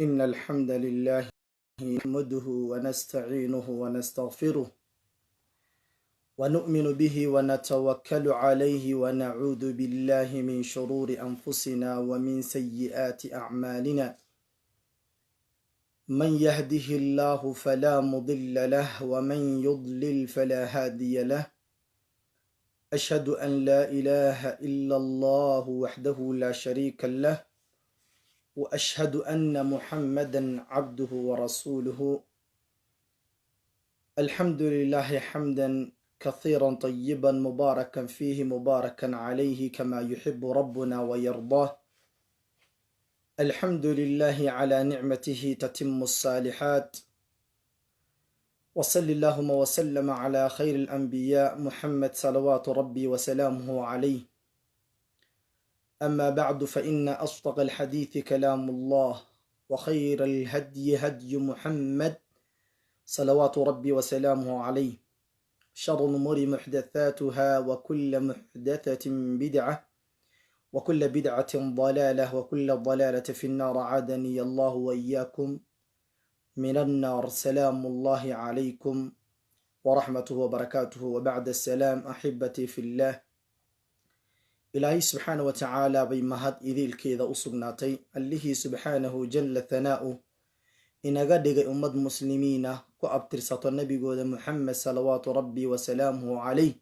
إن الحمد لله نحمده ونستعينه ونستغفره ونؤمن به ونتوكل عليه ونعوذ بالله من شرور أنفسنا ومن سيئات أعمالنا من يهده الله فلا مضل له ومن يضلل فلا هادي له أشهد أن لا إله إلا الله وحده لا شريك له وأشهد أن محمدا عبده ورسوله الحمد لله حمدا كثيرا طيبا مباركا فيه مباركا عليه كما يحب ربنا ويرضاه الحمد لله على نعمته تتم الصالحات وصل اللهم وسلم على خير الأنبياء محمد صلوات ربي وسلامه عليه أما بعد فإن أصدق الحديث كلام الله وخير الهدي هدي محمد صلوات ربي وسلامه عليه شر الأمور محدثاتها وكل محدثة بدعة وكل بدعة ضلالة وكل ضلالة في النار عادني الله وإياكم من النار سلام الله عليكم ورحمته وبركاته وبعد السلام أحبتي في الله إلهي سبحانه وتعالى بمهد إذيل كيذا أصغناتي اللهي سبحانه جل ثناؤه inaga dhigay ummad muslimiina ku abtirsato nabigooda Muhammad salawaatu rabbi wa salaamuhu calayh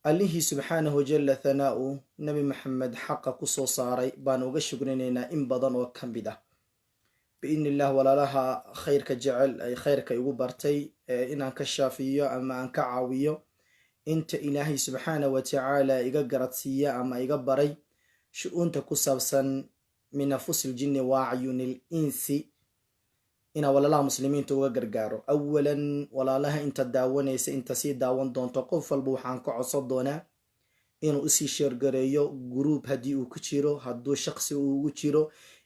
allihii subxaanahu jalla thanaa'u nabi maxamed xaqa ku soo saaray baan uga shugrinaynaa in badan oo ka mid ah biidni illah walaalaha khayrka jecel ay khayrka igu bartay inaan ka shaafiyo ama aan ka caawiyo inta ilaahay subxaanahu wa tacaala iga garadsiiya ama iga baray shu-uunta ku saabsan min anfusi ljinni wa acyuni linsi inaa walaalaha muslimiinta uga gargaaro awalan walaalaha inta daawanaysa inta sii daawan doonto qof walba waxaan ka codsan doonaa inuu usii sheergareeyo guruub haddii uu ku jiro hadduu shaqsi uu ugu jiro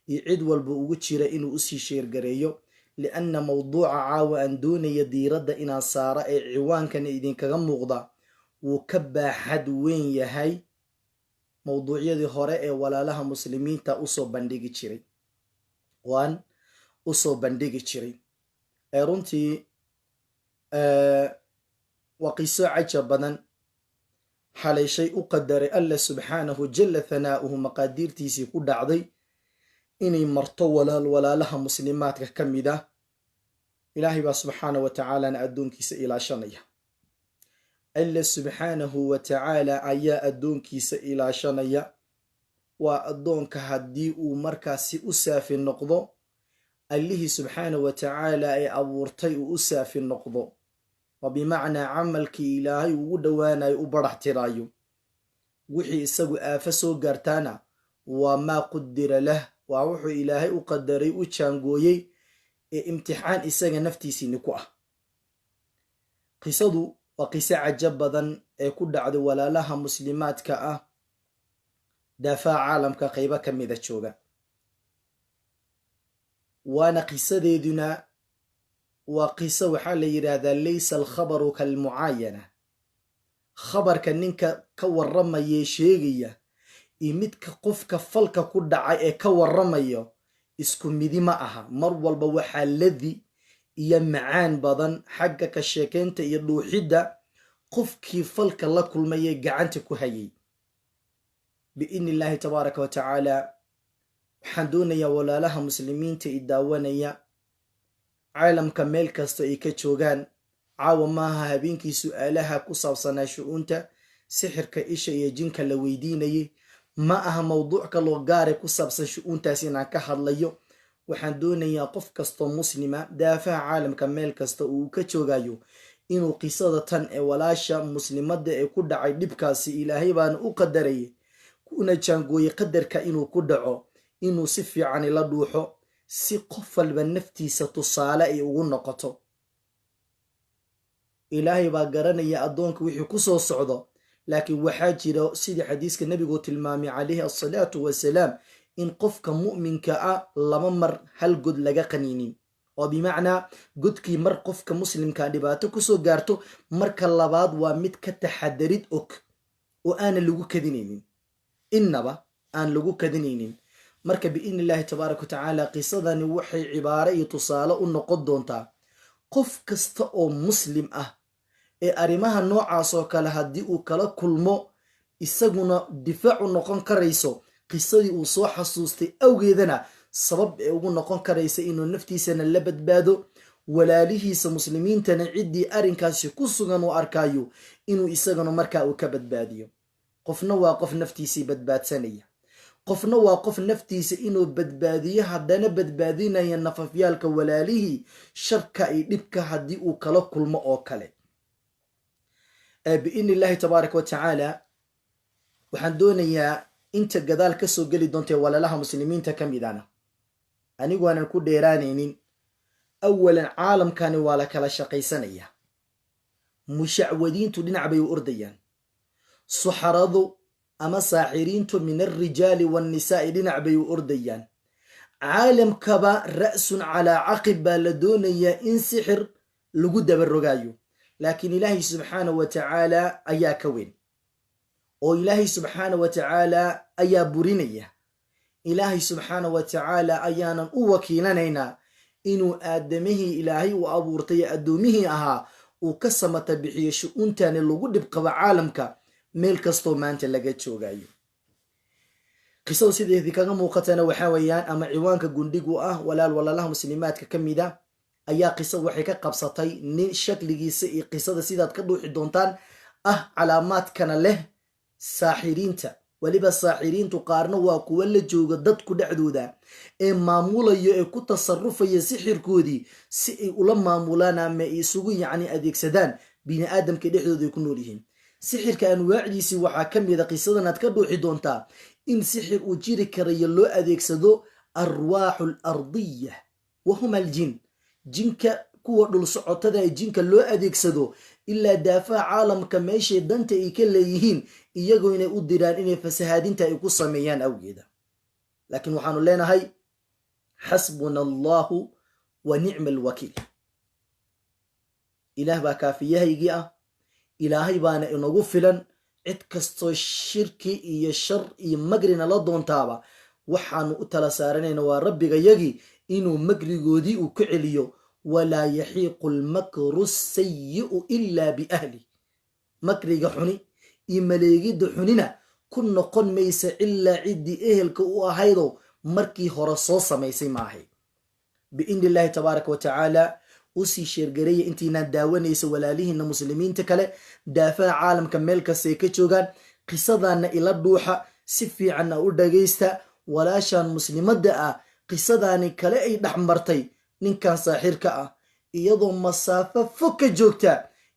iyo cid walba ugu jira inuu usii sheergareeyo lianna mawduuca caawa aan doonaya diiradda inaan saara ee ciwaankana idinkaga muuqda wuu ka baaxad weyn yahay mawduucyadii hore ee walaalaha muslimiinta usoo bandhigi jiray waan usoo bandhigi jiray runtii waa qiso cajab badan xalayshay u qadaray alla subxaanahu jalla thanaa'uhu maqaadiirtiisii ku dhacday inay marto walaalaha muslimaadka ka mid ah ilaahay baa subxaanahu wa tacaalana addoonkiisa ilaashanaya alla subxaanahu wa tacaala ayaa addoonkiisa ilaashanaya waa addoonka haddii uu markaasi u saafi noqdo allihii subxaanahu wa tacaala ay abuurtay uu u saafi noqdo waa bimacnaa camalkii ilaahay ugu dhowaanayo u barax tiraayo wixii isagu aafo soo gaartaana waa maa qudira lah waa wuxuu ilaahay u qadaray u jaangooyey ee imtixaan isaga naftiisiini ku ah qisadu waa qiso cajab badan ee ku dhacday walaalaha muslimaadka ah daafaha caalamka qaybo ka mida jooga waana qisadeeduna waa qiso waxaa la yidhaahdaa laysa alkhabaru kalmucaayana khabarka ninka ka warramayee sheegaya iyo midka qofka falka ku dhacay ee ka warramayo isku midi ma aha mar walba waxaa ladi iyo macaan badan xagga ka sheekaynta iyo dhuuxidda qofkii falka la kulmayee gacanta ku hayay biidni illaahi tabaaraka wa tacaala waxaan doonayaa walaalaha muslimiinta i daawanaya caalamka meel kasta ay ka joogaan caawa maaha habeenkii su-aalaha ku saabsanaa shu-uunta sixirka isha iyo jinka la weydiinayay ma aha mawduuc kaloo gaare ku saabsan shu-uuntaas inaan ka hadlayo waxaan doonayaa qof kastoo muslima daafaha caalamka meel kasta uu ka joogayo inuu qisada tan ee walaasha muslimadda ee ku dhacay dhibkaasi ilaahay baana u qadarayay kuna jaangooyey qadarka inuu ku dhaco inuu si fiican ila dhuuxo si qof walba naftiisa tusaale ay ugu noqoto ilaahay baa garanaya addoonka wixii ku soo socdo laakiin waxaa jira sidii xadiiska nebigu tilmaamay calayhi assalaatu wasalaam in qofka mu'minka ah laba mar hal god laga qaniinin oo bimacnaa godkii mar qofka muslimkaa dhibaato kusoo gaarto marka labaad waa mid ka taxadarid og oo aanan lagu kadinaynin innaba aan lagu kadinaynin marka biidni illaahi tabaaraka wa tacaala qisadani waxay cibaaro iyo tusaale u noqon doontaa qof kasta oo muslim ah ee arrimaha noocaas oo kale haddii uu kala kulmo isaguna difaac u noqon karayso qisadii uu soo xasuustay awgeedana sabab ee ugu noqon karaysa inuu naftiisana la badbaado, walaalihiisa muslimiintana ciddii arrinkaasi ku sugan uu arkayo inuu isagana markaa uu ka badbaadiyo. qofna waa qof naftiisii badbaadsanaya, qofna waa qof naftiisa inuu badbaadiyo haddana badbaadinaya nafafyaalka walaalihii sharka iyo dhibka haddii uu kala kulmo oo kale. biidni illaahi tabaaraka wa tacaala waxaan doonayaa inta gadaal ka soo geli doontae walaalaha muslimiinta ka midana anigu aanan ku dheeraanaynin. awalan caalamkani waa la kala shaqaysanayaa, mushacwadiintu dhinac bay u ordayaan, suxaradu ama saaxiriintu min alrijaali waannisaa'i dhinac bay u ordayaan. caalamkaba ra'sun calaa caqib baa la doonayaa in sixir lagu dabarogaayo, laakiin ilaahay subxaanahu wa tacaala ayaa ka weyn oo ilaahay subxaanahu wa tacaala ayaa burinaya. ilaahay subxaanahu wa tacaala ayaanan u wakiilanaynaa inuu aadamihii ilaahay uu abuurtay addoomihii ahaa uu ka samata bixiyo shu-untani lagu dhibqabo caalamka meel kastoo maanta laga joogayo. qisadu sideedii kaga muuqatana waxaa weeyaan ama ciwaanka gundhigu ah walaalaha muslimaadka ka mida ayaa qisadu waxay ka qabsatay nin shakligiisa iyo qisada sidaad ka dhuuxi doontaan ah calaamaadkana leh saaxiriinta. weliba saaxiriintu qaarna waa kuwa la jooga dadku dhexdooda ee maamulayo ee ku tasarufaya sixirkoodii si ay ula maamulaan ama ay isugu adeegsadaan bini aadamka dhexdooda ay ku nool yihiin. sixirka anwaacdiisii waxaa ka mida qisadan aad ka dhuuxi doontaa in sixir uu jiri karayo loo adeegsado arwaaxu alardiya wahuma aljin, jinka kuwa dhul socotada ee jinka loo adeegsado ilaa daafaha caalamka meeshay danta ay ka leeyihiin iyagoo inay u diraan inay fasahaadinta ay ku sameeyaan awgeeda. laakiin waxaanu leenahay xasbuna allahu wa nicma alwakiil. ilaah baa kaafiyahaygii ah, ilaahay baana inagu filan. cid kastoo shirki iyo shar iyo magrina la doontaaba waxaanu u tala saaranayna waa rabbigayagii inuu magrigoodii uu ka celiyo. walaa yaxiiqu almakru sayi'u ilaa biahli. makriga xuni iyo maleegidda xunina ku noqon maysa ilaa ciddii ehelka u ahaydoo markii hore soo samaysay maahay. biidni illaahi tabaaraka wa tacaala usii sheergareeya intiinaan daawanaysa walaalihiina muslimiinta kale daafaha caalamka meel kastay ka joogaan. qisadaana ila dhuuxa, si fiicanna u dhagaysta. walaashaan muslimadda ah qisadaani kale ay dhex martay ninkan saaxirka ah iyadoo masaafo fog ka joogta.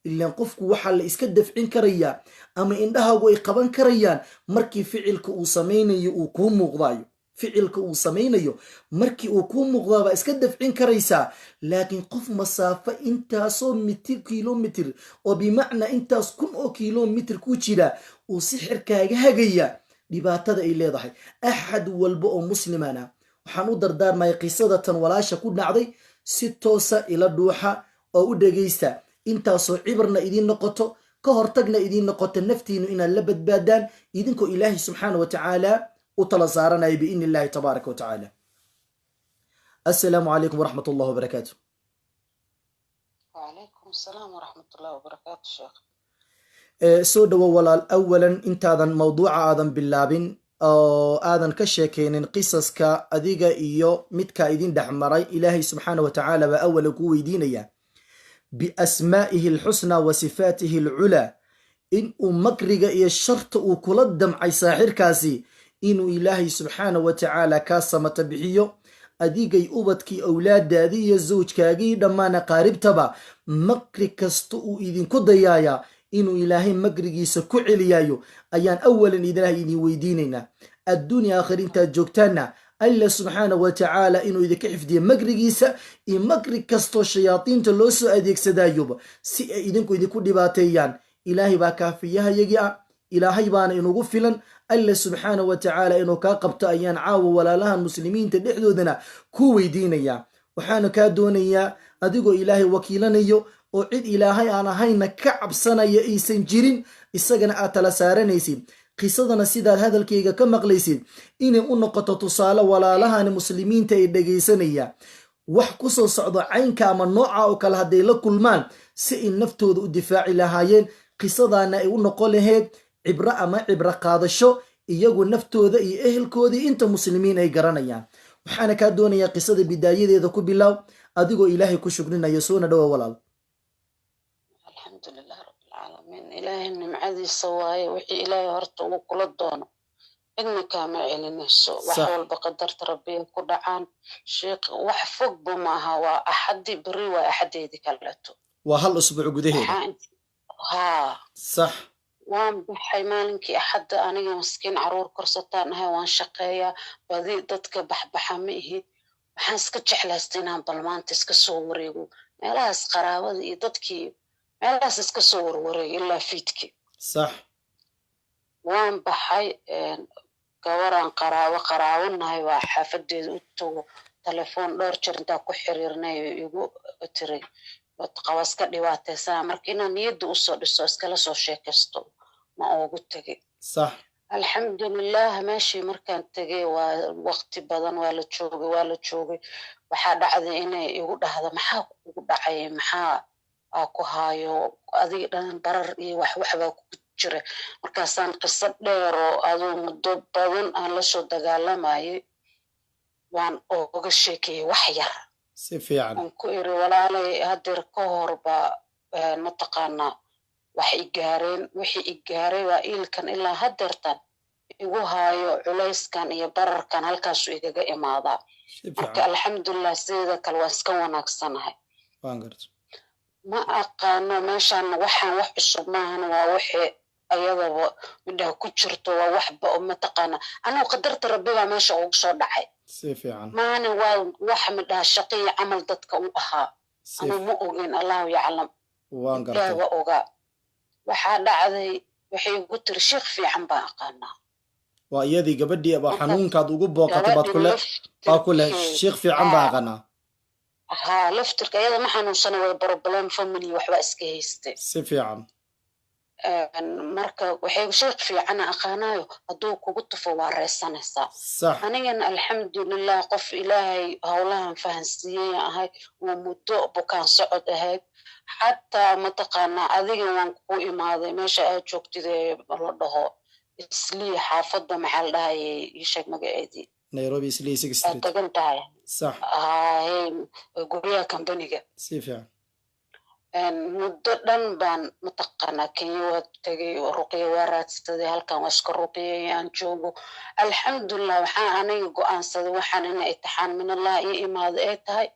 ilaan qofku waxaa la iska dafcin karayaa ama indhahaagu ay qaban karayaan markii ficilka uu samaynayo uu kuu muuqdayo. ficilka uu samaynayo markii uu kuu muuqdaabaa iska dafcin karaysaa. laakiin qof masaafo intaasoo kilomitir oo bimacnaa intaas 1,000 oo kilomitir ku jira uu sixirkaaga hagaya, dhibaatada ay leedahay. axad walba oo muslimana waxaan u dardaarmaya qisada tan walaasha ku dhacday si toosa ila dhuuxa oo u dhagaysta. intaasoo cibarna idiin noqoto, ka hortagna idiin noqoto naftiinu inaad la badbaadaan idinkoo ilaahay subxaana wa tacaala u tala saaranaya biidni illaahi tabaaraka wa tacaala. assalaamu calaykum waraxmat ullahi wabarakaatu. وعليكم السلام ورحمة الله وبركاته شيخ. soo dhowo walaal. awalan intaadan mawduuca aadan bilaabin oo aadan ka sheekaynin qisaska adiga iyo midka idin dhex maray, ilaahay subxaana wa tacaala baa awala ku weydiinaya biasmaa'ihi alxusnaa wa sifaatihi alculaa in uu makriga iyo sharta uu kula damcay saaxirkaasi inuu ilaahay subxaana wa tacaala kaa samata bixiyo. adigay ubadkii awlaadaadii iyo zawjkaagii dhammaan aqaaribtaba makri kasta uu idinku dayaaya inuu ilaahay makrigiisa ku celiyayo ayaan awalan ilaahay idin weydiinaynaa. adduunya aakhir intaad joogtaanna alla subxaana wa tacaala inuu idinka xifdiyo makrigiisa iyo makri kastoo shayaadiinta loo soo adeegsadayoba si ay idinku dhibaateeyaan. ilaahay baa kaafiyahayagii ah, ilaahay baana inugu filan. alla subxaana wa tacaala inuu kaa qabto ayaan caawa walaalahan muslimiinta dhexdoodana ku weydiinayaa. waxaana kaa doonayaa adigoo ilaahay wakiilanayo oo cid ilaahay aan ahayna ka cabsanaya aysan jirin, isagana aad tala saaranaysid. qisadana sidaad hadalkayga ka maqlaysid inay u noqoto tusaale walaalahani muslimiinta ay dhegaysanaya wax ku soo socdo caynka ama nooca oo kale hadday la kulmaan si ay naftooda u difaaci lahaayeen qisadana ay u noqon lahayd cibro ama cibro qaadasho iyagu naftooda iyo ehelkoodii inta muslimiin ay garanayaan. waxaana kaa doonayaa qisada bidaayadeeda ku bilow adigoo ilaahay ku shukrinaya. soona dhowa walaal. alxamdulilah rabbilcaalamiin. ilaahay nimcadiisa waaye wixii ilaahay horta uu kula doono cidna kaama celinayso. wax walba qadarta rabbiga ku dhacaan. sheekh wax fogba maaha, waa axadii beri waa axadeedii kaleeto, waa hal usbuuc gudaheeda. haa sax. waan baxay maalinkii axadda, aniga maskiin caruur korsataan ahay, waan shaqeeyaa, badi dadka baxbaxa ma ihi. waxaan iska jeclaystay inaan bal maanta iska soo wareego meelahaas qaraabada iyo dadkii meelahaas iska soo warwareego ilaa fiidkii. sax. waan baxay, gabaraan qaraabanahay waa xaafadeeda u tago telefoon dhowr jeer intaa ku xiriirnay igu tiray qaba iska dhibaataysaa, marka inaan niyadda usoo dhiso iskala soo sheekaysto ma ugu tegay. sax. alxamdulilah meeshii markaan tegay waa waqti badan waa la joogay. waxaa dhacday inay igu dhahda maxaa kugu dhacay, maxaa aa ku haayo adiga dhan barar iyo waxbaa kugu jira. markaasaan qiso dheer oo aduu muddo badan aan lasoo dagaalamayay waan oga sheekayay wax yar. si fiican. aan ku iri walaalay hadeer ka horba mataqaanaa wax i gaareen, wixii i gaaray waa iilkan ilaa hadeertan igu haayo culayskan iyo bararkan halkaasu igaga imaadaa. marka alxamdulilah sideeda kale waan iska wanaagsanahay. ma aqaano meeshaan waxaan wax cusub maahan, waa wixii ayadaba midhaha ku jirto, waa waxba mataqaana anigu qadarta rabbibaa meesha ugu soo dhacay. si fiican. maana waa wax midhaha shaqii camal dadka u ahaa anu ma ogin, allahu yaclam, ilaaha ogaa. waxaa dhacday waxay igu tiri sheekh fiican baa aqaanaa. waa iyadii gabadhii aba xanuunkaad ugu booqatay baad ku leh sheekh fiican baa aqaanaa. haa laftirka iyada ma xanuunsana, way problem family waxba iska haystay. si fiican. marka waxay sheekh fiicana aqaanaayo hadduu kugu tufo waa reysanaysaa. sax. anigana alxamdulilah qof ilaahay howlahan fahansiiyey ahay, waa muddo bukaan socod ahayd. xataa mataqaanaa adiga waan ku imaaday meesha aad joogtid ee la dhaho islii xaafadda maxaa la dhahayay ii sheeg magaceedii. nairobi islii 6 street. tagan tahay. sax. guryaha kambaniga. si fiican. muddo dhan baan mataqaanaa kenya waa tegay, ruqya waa raadsaday, halkan waa iska ruqyay aan joogo. alxamdulilah waxaan aniga go-aansaday waxaan ina itixaan min allah ii imaado ay tahay.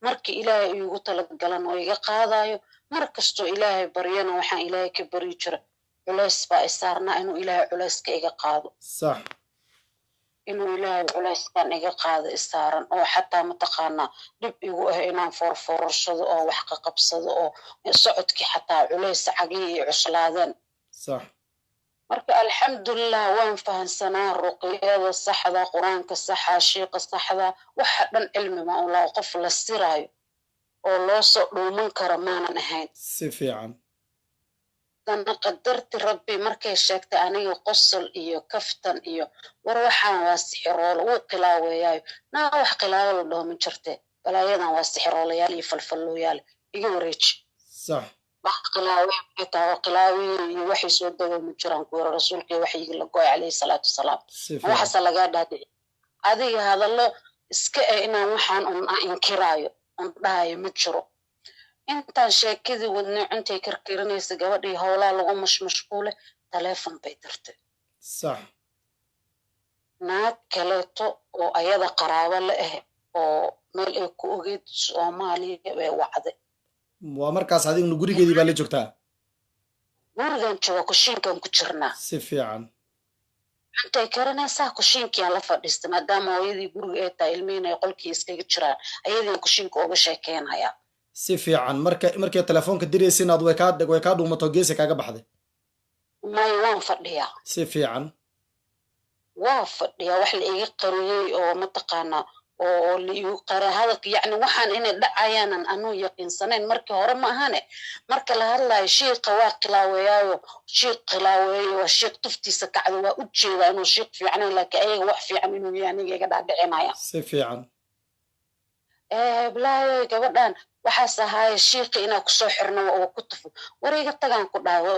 markii ilaahay iigu talagalan oo iga qaadayo, mar kastoo ilaahay baryana waxaan ilaahay ka baryi jira culays baa isaarnaa inuu ilaahay culayska iga qaado. sax. inuu ilaahay culayskan iga qaado isaaran, oo xataa mataqaanaa dhib igu ah inaan foorfoorarsado oo wax ka qabsado oo socodkii xataa culays cagihii ay cuslaadeen. sax. marka alxamdulilah waan fahansanaa ruqyada saxda, qur-aanka saxa, shiiqa saxda, waxa dhan cilmi ma ulaa qof la siraayo oo loo soo dhuuman kara maanan ahayn. si fiican. dana qadarti rabbi markay sheegtay aniga qosol iyo kaftan iyo war waxaan waa sixiroolo wuu qilaaweeyaayo. naa wax qilaabo la dhaho ma jirte, balaayadan waa sixiroolayaal iyo falfallooyaal iga wareeji. sax. wax qilaawe xitaa qilaawe iyo waxay soo dago ma jiraan ku yara rasuulkii waxyiga la gooy calayhi salaatu wasalaam. waxaase lagaa dhaadhici adiga hadallo iska inaan waxaan inkiraayo un dhahayo ma jiro. intaan sheekadii wadnay cuntay karkirinaysa gabadhii howlaa lagu mashmashquule taleefon bay dirtay. sax. naag kaleeto oo ayada qaraabo la ah oo meel ay ku ogeyd soomaaliya bay wacday. waa markaas adigna gurigeedii baa la joogtaa? gurigan jooga kushiinkan ku jirnaa. si fiican. cuntay karinaysaa kushiinkiaan la fadhiistay maadaama hooyadii guriga ay tahay ilmihiin ay qolkii iskaga jiraan, ayadiin kushiinka uga sheekeynayaa. si fiican. markay telefoonka diraysa inaad way kaa dhuumato geesi kaaga baxday? may waan fadhiyaa. si fiican. waa fadhiyaa wax la iga qariyey oo mataqaanaa oo liigu qara hadalka yacni waxaan inay dhacayaanan anuu yaqiinsanayn markii hore ma ahane marka la hadlayo shiiqa waa khilaaweeyaayo shiiq khilaaweeyo waa shiiq tuftiisa kacdo waa u jeedaa inuu shiiq fiicnayn laakiin ayaga wax fiican inuu yahay aniga iga dhaadhicinaya si fiican bilaayo gabadhan waxaas ahaaye shiiqi inaa kusoo xirno oo ku tufo war iga tagaan ku dhaafo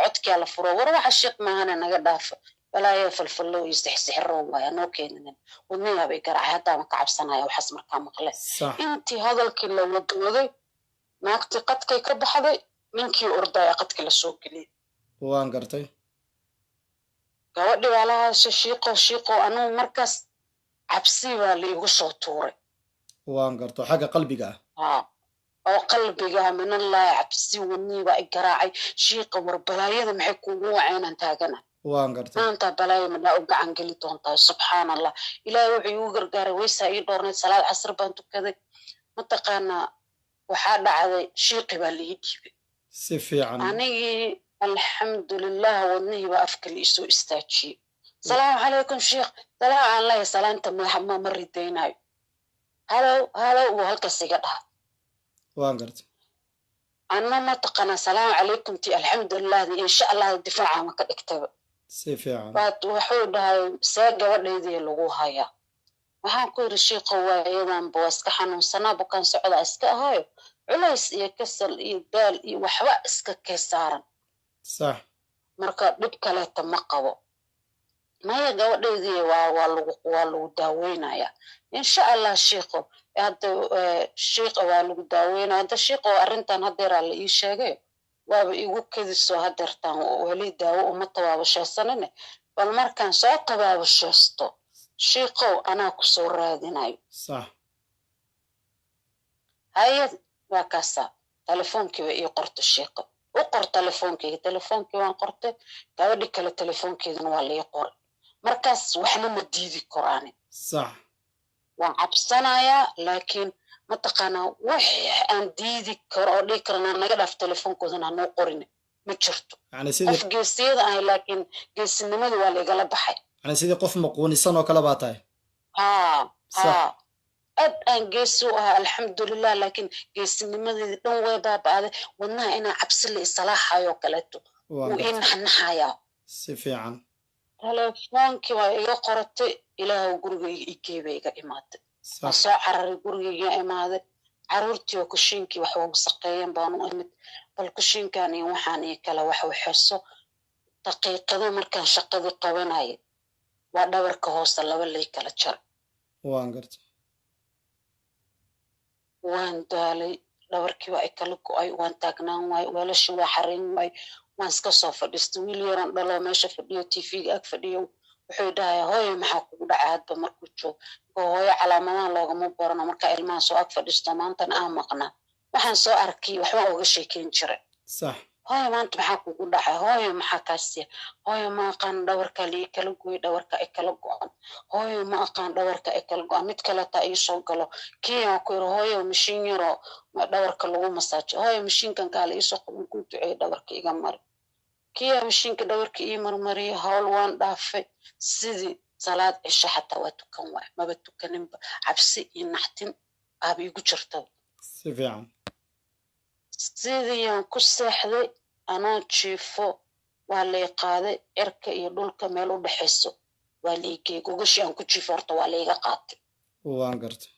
codkiyaa la furo war waxa shiiq maahane naga dhaafo balaayo falfallo iyo sixsixiro waaya noo keeninin wadniyaa bay garacay haddaama ka cabsanaya waxaas markaa maqle intii hadalkii la wadwaday naagtii qadkay ka baxday ninkii ordaya qadkii la soo geliyey waan gartay gabadhii waa la hadashay shiiqo anuu markaas cabsi baa liigu soo tuuray waan garto xagga qalbiga ah oo qalbiga minallahi cabsi wadnii baa i garaacay shiiqa war balaayada maxay kuugu waceenan taagana waan gartay maanta balaayo madhaa u gacan geli doontaa subxaan allah ilaahay wuxuu igu gargaaray weysaa ii dhoornayd salaad casr baan tukaday mataqaanaa waxaa dhacday shiiqi baa lii dhiibay si fiican anigii alxamdulilah wadnihii baa afka la isoo istaajiyey salaamu calaykum shiikh salaam aan leeyahay salaanta ma ridaynayo halow wuu halkaas iga dhaha waan gartay anna mataqaanaa salaamu calaykum ti alxamdulilahdi insha allah difaaca ma ka dhigtaba si fiican wuxuu dhahay see gabadhaydii lagu hayaa waxaan ku yidhi shiiqo waayadanba waa iska xanuunsanaa bukaan socdaa iska ahayo culays iyo kasal iyo daal iyo waxba iska kee saaran sax marka dhib kaleeta ma qabo maya gabadhaydii waa lagu daaweynaya insha allah shiiqo hadda shiiqa waa lagu daaweynaya hadda shiiqo arrintan haddeeraa la ii sheegay waaba igu kediso hadeertaan weli daawo uma tabaabashaysanine bal markaan soo tabaabashaysto shiiqow anaa ku soo raadinayo sax hayad waa kaasaa telefoonkiiba ii qorta shiiqo u qor telefoonkeyga telefoonkii waan qortay gabadhi kale telefoonkeedana waa lii qoray markaas waxna ma diidi koraani sax waan cabsanayaa laakiin mataqaanaa wax aan diidi karo oo dhigi karana naga dhaaf telefoonkoodana hanoo qorin ma jirto qof geesiyada ahay laakiin geesinimadii waa laigala baxay yani sidii qof maquunisan oo kale baa tahay ha aad aan geesi u ahaa alxamdulilah laakiin geesinimadeedii dhan way baaba'day wadnaha inaa cabsi la isalaaxayoo kaleeto wuu ii naxnaxayaa si fiican telefoonkii waa iga qoratay ilaahu gurigayga igeeba iga imaatay waan soo cararay gurigayga imaaday caruurtii oo kushiinkii wax wasaqeeyeen baanu imid bal kushiinkan iyo waxaan ii kale wax waxeso daqiiqado markaan shaqadii qabanayay waa dhabarka hoose laba lay kala jaray waan gartay waan daalay dhabarkii waa i kala go'ay waan taagnaan waay weelashii waa xarayn waay waan iska soo fadhiistay wiil yaran dhaloo meesha fadhiyo tv-ga ag fadhiyo wuxuu dhahayaa hooyo maxaa kugu dhacay hadba markuu joogo hooyo calaamadahan loogama barano markaa ilmaha soo ag fadhiisto maantana aan maqnaa waxaan soo arkay waxba oga sheekeyn jiray sax hooyo maanta maxaa kugu dhacay hooyo maxaa kaasiya hooyo ma aqaan dhawarka lii kala gooy dhawarka ay kala go'an hooyo ma aqaan dhawarka ay kala go'an mid kaleta ii soo galo kiiaan ku yiri hooyo mashiin yaroo dhawarka lagu masaajo hooyo mashiinkan kaala iisoo qaban ku duceeyo dhawarka iga mari kiyaa mashiinka dhawarka ii marmariya hawl waan dhaafay sidii salaad cisho xataa waa tukan waay maba tukaninba cabsi iyo naxtin aaba igu jirta si fiican sidiyaan ku seexday anoo jiifo waa lay qaaday cirka iyo dhulka meel u dhexayso waa laigey gogashi aan ku jiifo horta waa layga qaatay waan gartay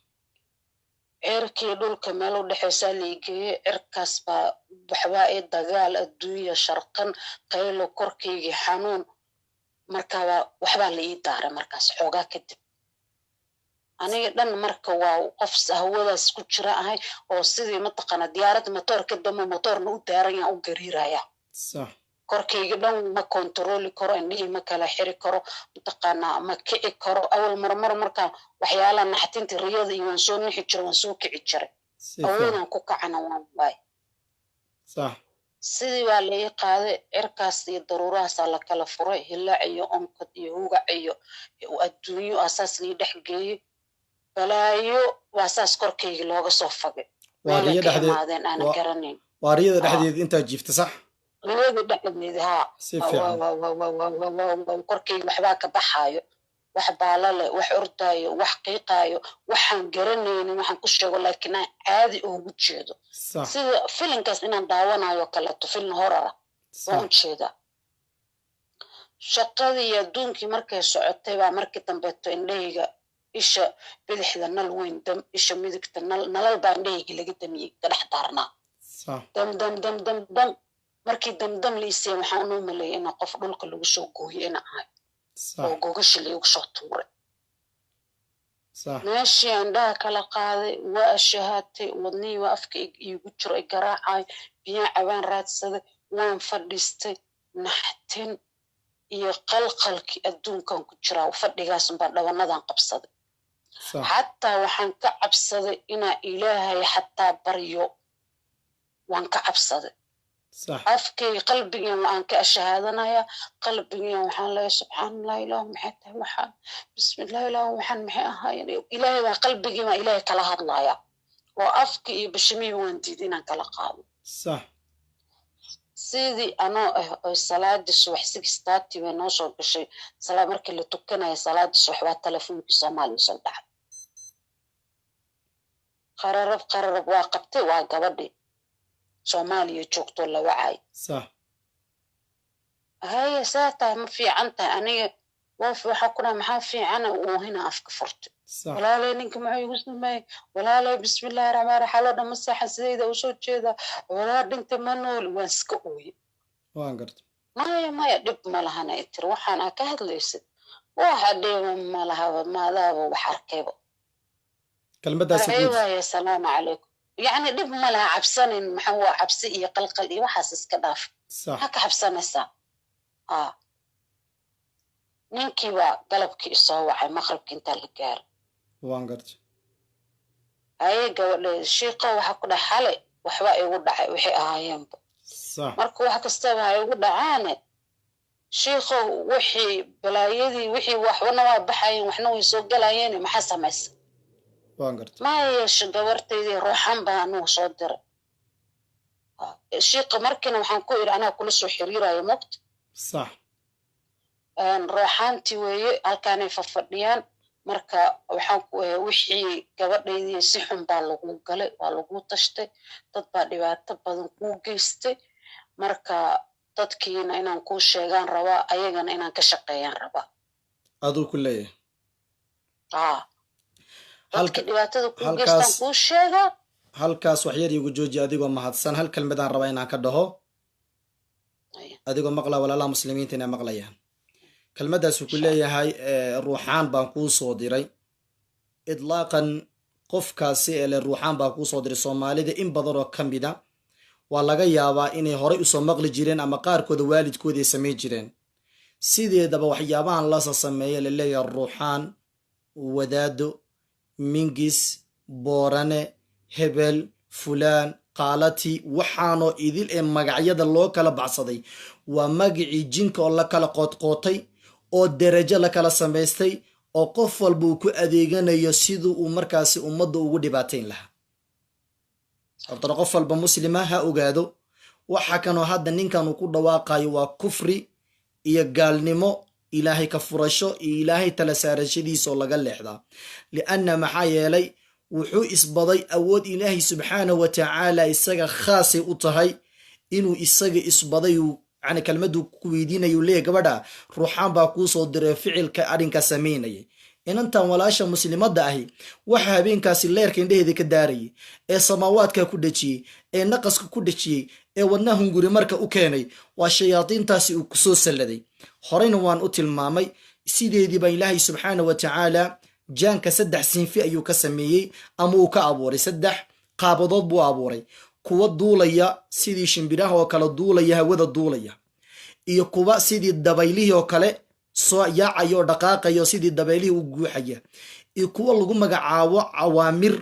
cirkii dhulka meel u dhexaysaa laigeeye cirkaas baa waxbaa ii dagaal adduunya sharqan qaylo korkaygii xanuun markaabaa waxbaa la ii daaray markaas xoogaa kadib aniga dhan marka waa qof hawadaas ku jira ahay oo sidii mataqaana diyaaradda motoorka dambe motoorna u daaran yaan u gariiraya sax korkayga dhan ma kontarooli karo indhihii ma kala xiri karo mataqaanaa ma kici karo awal marmar markaan waxyaalaha naxtinta riyada iyo waan soo nixi jiray waan soo kici jiray awoodaan ku kacana waan waay sax sidii waa la ii qaaday cirkaas iyo daruurahaasaa la kala furay hilaac iyo onkod iyo hugac iyo adduunyo asaas lii dhex geeyey balaayo waa saas korkayga looga soo fagay meela ka imaadeen aanan garanayn waa riyada dhexdeeda intaa jiifta sax riyada dhexdeeda haa korkayga waxbaa ka baxaayo wax baala leh wax ordaayo wax qiiqaayo waxaan garanaynin waxaan ku sheego laakiin aan caadi ugu jeedo sida filinkaas inaan daawanayo kaleeto filin horara waan u jeedaa shaqadii adduunkii markay socotay baa markii dambeeto indhahayga isha bidixda nal weyn dam isha midigta nalal baa indhahayga laga damiyey ka dhex daarnaa dam markii damdam liisee waxaan u maleeyay inaa qof dhulka lagu soo gooyo ina ahay oo gogashi laygu soo tuuray meeshii indhaha kala qaaday waa ashahaatay wadnihii waa afka iigu jiro ay garaacay biyaan cabaan raadsaday waan fadhiistay naxtin iyo qalqalkii adduunkan ku jiraa fadhigaas baa dhawanadan qabsaday xataa waxaan ka cabsaday inaa ilaahay xataa baryo waan ka cabsaday afkay qalbigan waan ka ashahaadanaya qalbigan waxaan leeyahay subxaanallah ilaahu maxay tahay waxaan bismillah ilaahu waxaan maxay ahaayeen ilaahay baa qalbigii baa ilaahay kala hadlaya oo afka iyo bashimihii waan diiday inaan kala qaado sidii anoo oo salaadii subax 6:30 bay noo soo gashay salaad markii la tukanaya salaadii subax waa telefonkii Soomaaliya soo dhacay qararab waa qabtay waa gabadhii Soomaaliya joogto la wacay هاي ساعتها ما في عنتها أنا وافي حكنا ما في عنا وهنا أفك فرت ولا لا إنك معي وزن ماي ولا لا بسم الله الرحمن الرحيم حالنا مساحة زيادة وشو كذا ولا دنت منول واسكوي وانقرت ما يدب ما لها نيتر وحنا كهد ليست واحد ما لها ما لا وحركبه كلمة داسك أيوة يا سلام عليكم يعني دب ما لها عبسان محوى عبسية قلقل وحاسس كداف صح هكا عبسان الساعة ninkii baa galabkii isoo wacay maqribkii intaa la gaaro waan gartay ayay gabadheed shiiqo waxa ku dhax xalay waxba igu dhacay wixii ahaayeenba marka wax kastaba ha igu dhacaane shiiqo wixii balaayadii wixii waxna waa baxayeen waxna way soo galayeen maxaa samaysa waan gartay ma yeesho gabarteydii ruuxan baa anuu soo diray shiiqo markiina waxaan ku idhi anaa kula soo xiriirayo moogta صح ruuxaantii weeye halkaanay fadhiyaan marka waxaan wixii gabadhaydii si xun baa lagu galay waa lagu tashtay dad baa dhibaato badan kuu geystay marka dadkiina inaan kuu sheegaan rabaa ayagana inaan ka shaqeeyaan rabaa aduu ku leeyahay dadka dhibaatada kuu geystaan kuu sheegaa halkaas wax yar igu jooji adigoo mahadsan hal kelmadaan rabaa inaan ka dhaho adigoo maqla walaalaha muslimiinta inay maqlayaan kelmaddaas wuxuu leeyahay ruuxaan baan kuu soo diray idlaaqan qofkaasi ee le ruuxaan baan kuu soo diray soomaalida in badan oo ka mida waa laga yaabaa inay horay usoo maqli jireen ama qaarkooda waalidkooda ay samayn jireen sideedaba waxyaabahan lasa sameeya la leeyahay ruuxaan wadaado mingis boorane hebel fulaan qaalati waxaanoo idil ee magacyada loo kala baxsaday waa magacii jinka oo la kala qoodqootay oo derajo la kala samaystay oo qof walba uu ku adeeganayo siduu uu markaasi ummadda ugu dhibaatayn lahaa hortana qof walba muslima ha ogaado waxa kanoo hadda ninkan uu ku dhawaaqayo waa kufri iyo gaalnimo ilaahay ka furasho iyo ilaahay tala saarashadiisa oo laga leexdaa lianna maxaa yeelay wuxuu isbaday awood ilaahay subxaanahu wa tacaala isaga khaasay u tahay inuu isaga isbaday yani kelmaddu ku weydiinayu leeyahy gabadha ruuxaan baa kuu soo diray ficilka arrinka samaynayay inantan walaasha muslimadda ahi waxa habeenkaasi leerka indhaheeda ka daarayay ee samaawaadka ku dhejiyey ee naqaska ku dhejiyey ee wadnaha hunguri marka u keenay waa shayaadiintaasi uu ku soo salladay horeyna waan u tilmaamay sideediiba ilaahay subxaanahu wa tacaala jaanka 3 sinfi ayuu ka sameeyey ama uu ka abuuray 3 qaabadood buu abuuray kuwa duulaya sidii shimbiraha oo kale duulaya hawada duulaya iyo kuwa sidii dabaylihii oo kale soo yaacaya oo dhaqaaqaya sidii dabaylihii u guuxaya iyo kuwa lagu magacaabo cawaamir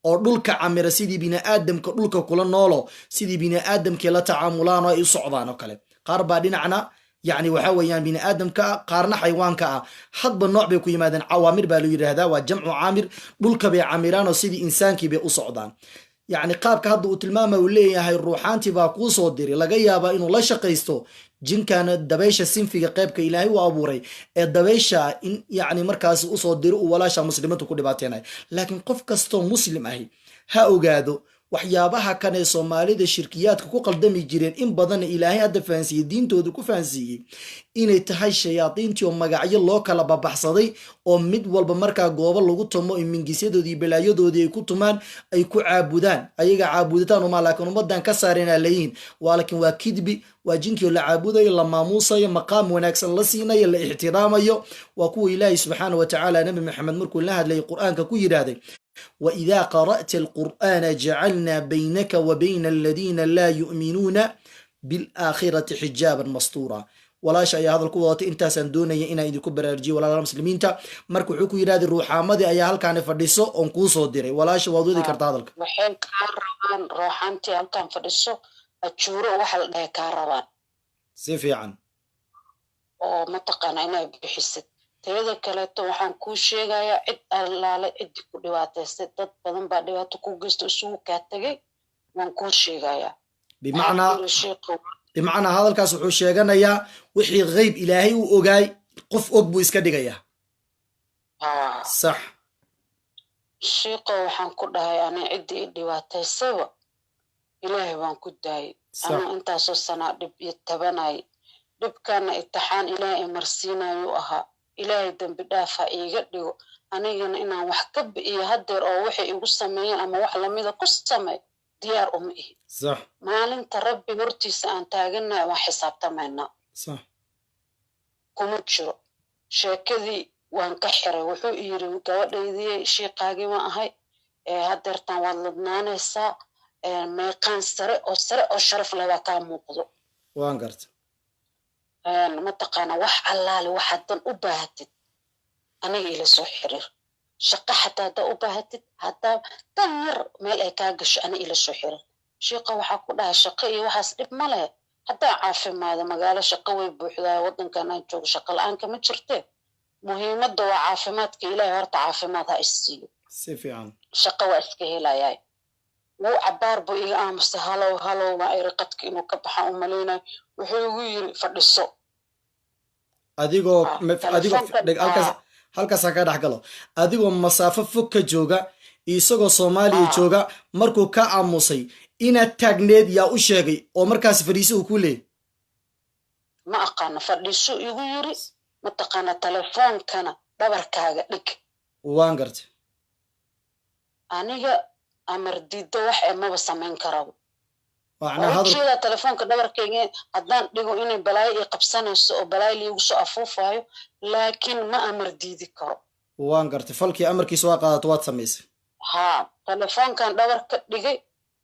oo dhulka camira sidii bini'aadamka dhulka kula noolo sidii bini'aadamkii la tacaamulaan oo ay u socdaan oo kale qaar baa dhinacna يعني وحاويان بني آدم قارنا حيوان حد النوع بيكو يمادن عوامر بالو يرهدا وجمع عامر بلك بي عامران وسيدي إنسان كي بي أصعدان yacni qaabka hadda uu tilmaama uu leeyahay ruuxaantii baa kuu soo diri laga yaabaa inuu la shaqaysto jinkana dabaysha sinfiga qeybka ilaahay u abuuray ee dabaysha in yacni markaas usoo diro uu walaasha muslimintu ku dhibaateenay laakiin qof kastoo muslim ahi ha ogaado waxyaabaha kan ee soomaalida shirkiyaadka ku qaldami jireen in badanna ilaahay hadda fahansiiyey diintooda ku fahansiiyey inay tahay shayaadiintii oo magacyo loo kala babaxsaday oo mid walba markaa goobo lagu tumo in mingisyadoodii balaayadoodii ay ku tumaan ay ku caabudaan ayaga caabudataan uma laakiin ummadan ka saareenaa leeyihiin laakiin waa kidbi waa jinkii oo la caabudayo la maamuusayo maqaam wanaagsan la siinayo la ixtiraamayo waa kuwa ilaahay subxaana wa tacaala nabi maxamed markuu la hadlayay qur-aanka ku yidhaahday وإذا قرأت القرآن جعلنا بينك وبين الذين لا يؤمنون بالآخرة حجابا مستورا ولا شيء هذا القوة انت سندوني إنا إذا كبر رجي ولا المسلمين تا مركو حكو يراد الروح ماذا أيها هل كان فردسو أنقوصو ديري ولا شيء وضو ذكرت هذا وحين كاربان روحانتي هل كان فردسو أتشورو وحل ده كاربان سيفي عن ومتقنا إنا بحسد teeda kaleeto waxaan kuu sheegayaa cid allaale ciddi ku dhibaataystay dad badan baa dhibaato ku geysto isugu kaa tegay waan kuu sheegayaa bimacnaa hadalkaas wuxuu sheeganayaa wixii qeyb ilaahay u ogaay qof og buu iska dhigayaa sax shiiqo waxaan ku dhahay ani ciddii i dhibaataysayba ilaahay waan ku daayay anuu intaasoo sanaa dhib iyo tabanay dhibkaana itixaan ilaahay marsiinayuu ahaa ilaahay dambi dhaafa iiga dhigo anigana inaan wax ka bi'iyo hadeer oo waxay igu sameeyeen ama wax lamida ku sameey diyaar uma ihi maalinta rabbi hortiisa aan taaganahay waan xisaabtamaynaa kuma jiro sheekadii waan ka xiray wuxuu yiri gabadhaydii shiiqaagii waan ahay hadeertan waad ladnaanaysaa meeqaan sare oo sharaf leh baa kaa muuqdo waan garta mataqaana wax allaale waxaad dan u baahatid aniga ila soo xiriir shaqo xataa haddaa u baahatid haddaa dan yar meel ay kaa gasho aniga ila soo xiriir shiiqa waxaa ku dhahay shaqo iyo waxaas dhib ma leh haddaa caafimaado magaalo shaqo way buuxdaa waddankan aan joogo shaqo la-aanka ma jirtee muhiimadda waa caafimaadka ilaahay horta caafimaad ha isiiyo si fiican shaqo waa iska helayaay wuu cabaar buu iga aamusay halow baa iri qadka inuu ka baxa u malaynayo wuxuu igu yiri fadhiso adigoo halkaasaan ka dhex galo adigoo masaafo fog ka jooga isagoo soomaaliya jooga markuu ka aamusay inaad taagneed yaa u sheegay oo markaas fadhiiso uu ku leeyay ma aqaana fadhiiso igu yiri mataqaana telefoonkana dhabarkaaga dhig waan gartay aniga amar diiddo wax maba samayn karabo waxaa telefoonka dhabarkayga haddaan dhigo inay balaayo ii qabsanayso oo balaayo liigu soo afuufayo laakiin ma amar diidi karo waan gartay falkii amarkiisa waa qaadato waad samaysay haa telefoonkan dhabarka dhigay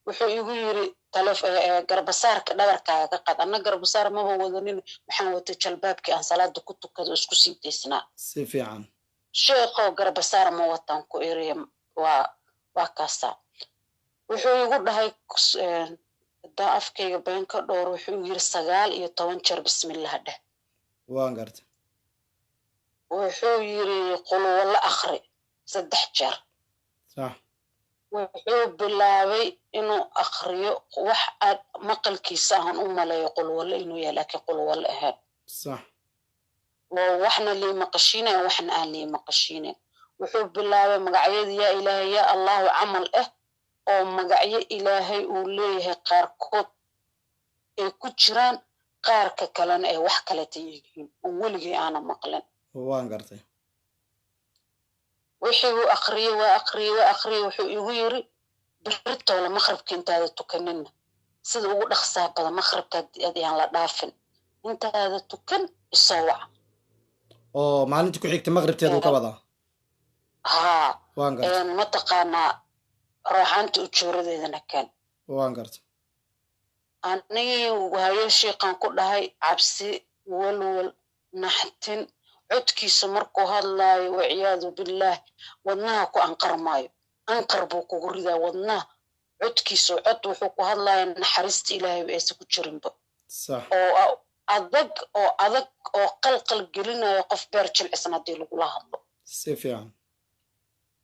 wuxuu igu yiri garbasaarka dhabarkaaga ka qaad anna garbasaar maba wadanin waxaan watay jalbaabkii aan salaada ku tukado isku sii daysnaa si fiican sheekoo garbasaar ma wataan ku eriya waa kaasaa wuxuu igu dhahay haddaa afkayga been ka dhowr wuxuu yiri 19 jeer bismillah dheh waan gartay wuxuu yiri qulwa la akhri 3 jeer صح wuxuu bilaabay inuu akhriyo wax aad maqalkiisa aan u maleeyo qulwala inuu yahay laakiin qulwala ahayn صح waxna lii maqashiinay waxna aan lii maqashiinay wuxuu bilaabay magacyada yaa ilaahay yaa allah camal oo magacyo ilaahay uu leeyahay qaarkood ay ku jiraan qaarka kalena ay wax kale yihiin oo weligii aana maqlan waan gartay wuxuu akhriyay wuxuu igu yiri birtoola maqribka intaada tukanina sida ugu dhaqsaa badan maqribka aan la dhaafin intaada tukan isoo wac oo maalintii ku xigtay maqribteedu ka wada haa waan gartay ma taqaanaa ruuxaanta ujuuradeedana kan waan gartay anigii waayo sheeqan ku dhahay cabsi walwal naxtin codkiisa markuu hadlaayo waciyaadu billaah wadnaha ku anqarmaayo anqar buu kugu ridaa wadnaha codkiisa cod wuxuu ku hadlaaya naxariista ilaahay aysa ku jirinba صح oo adag oo qalqal gelinayo qof beer jilcisan haddii lagula hadlo si fiican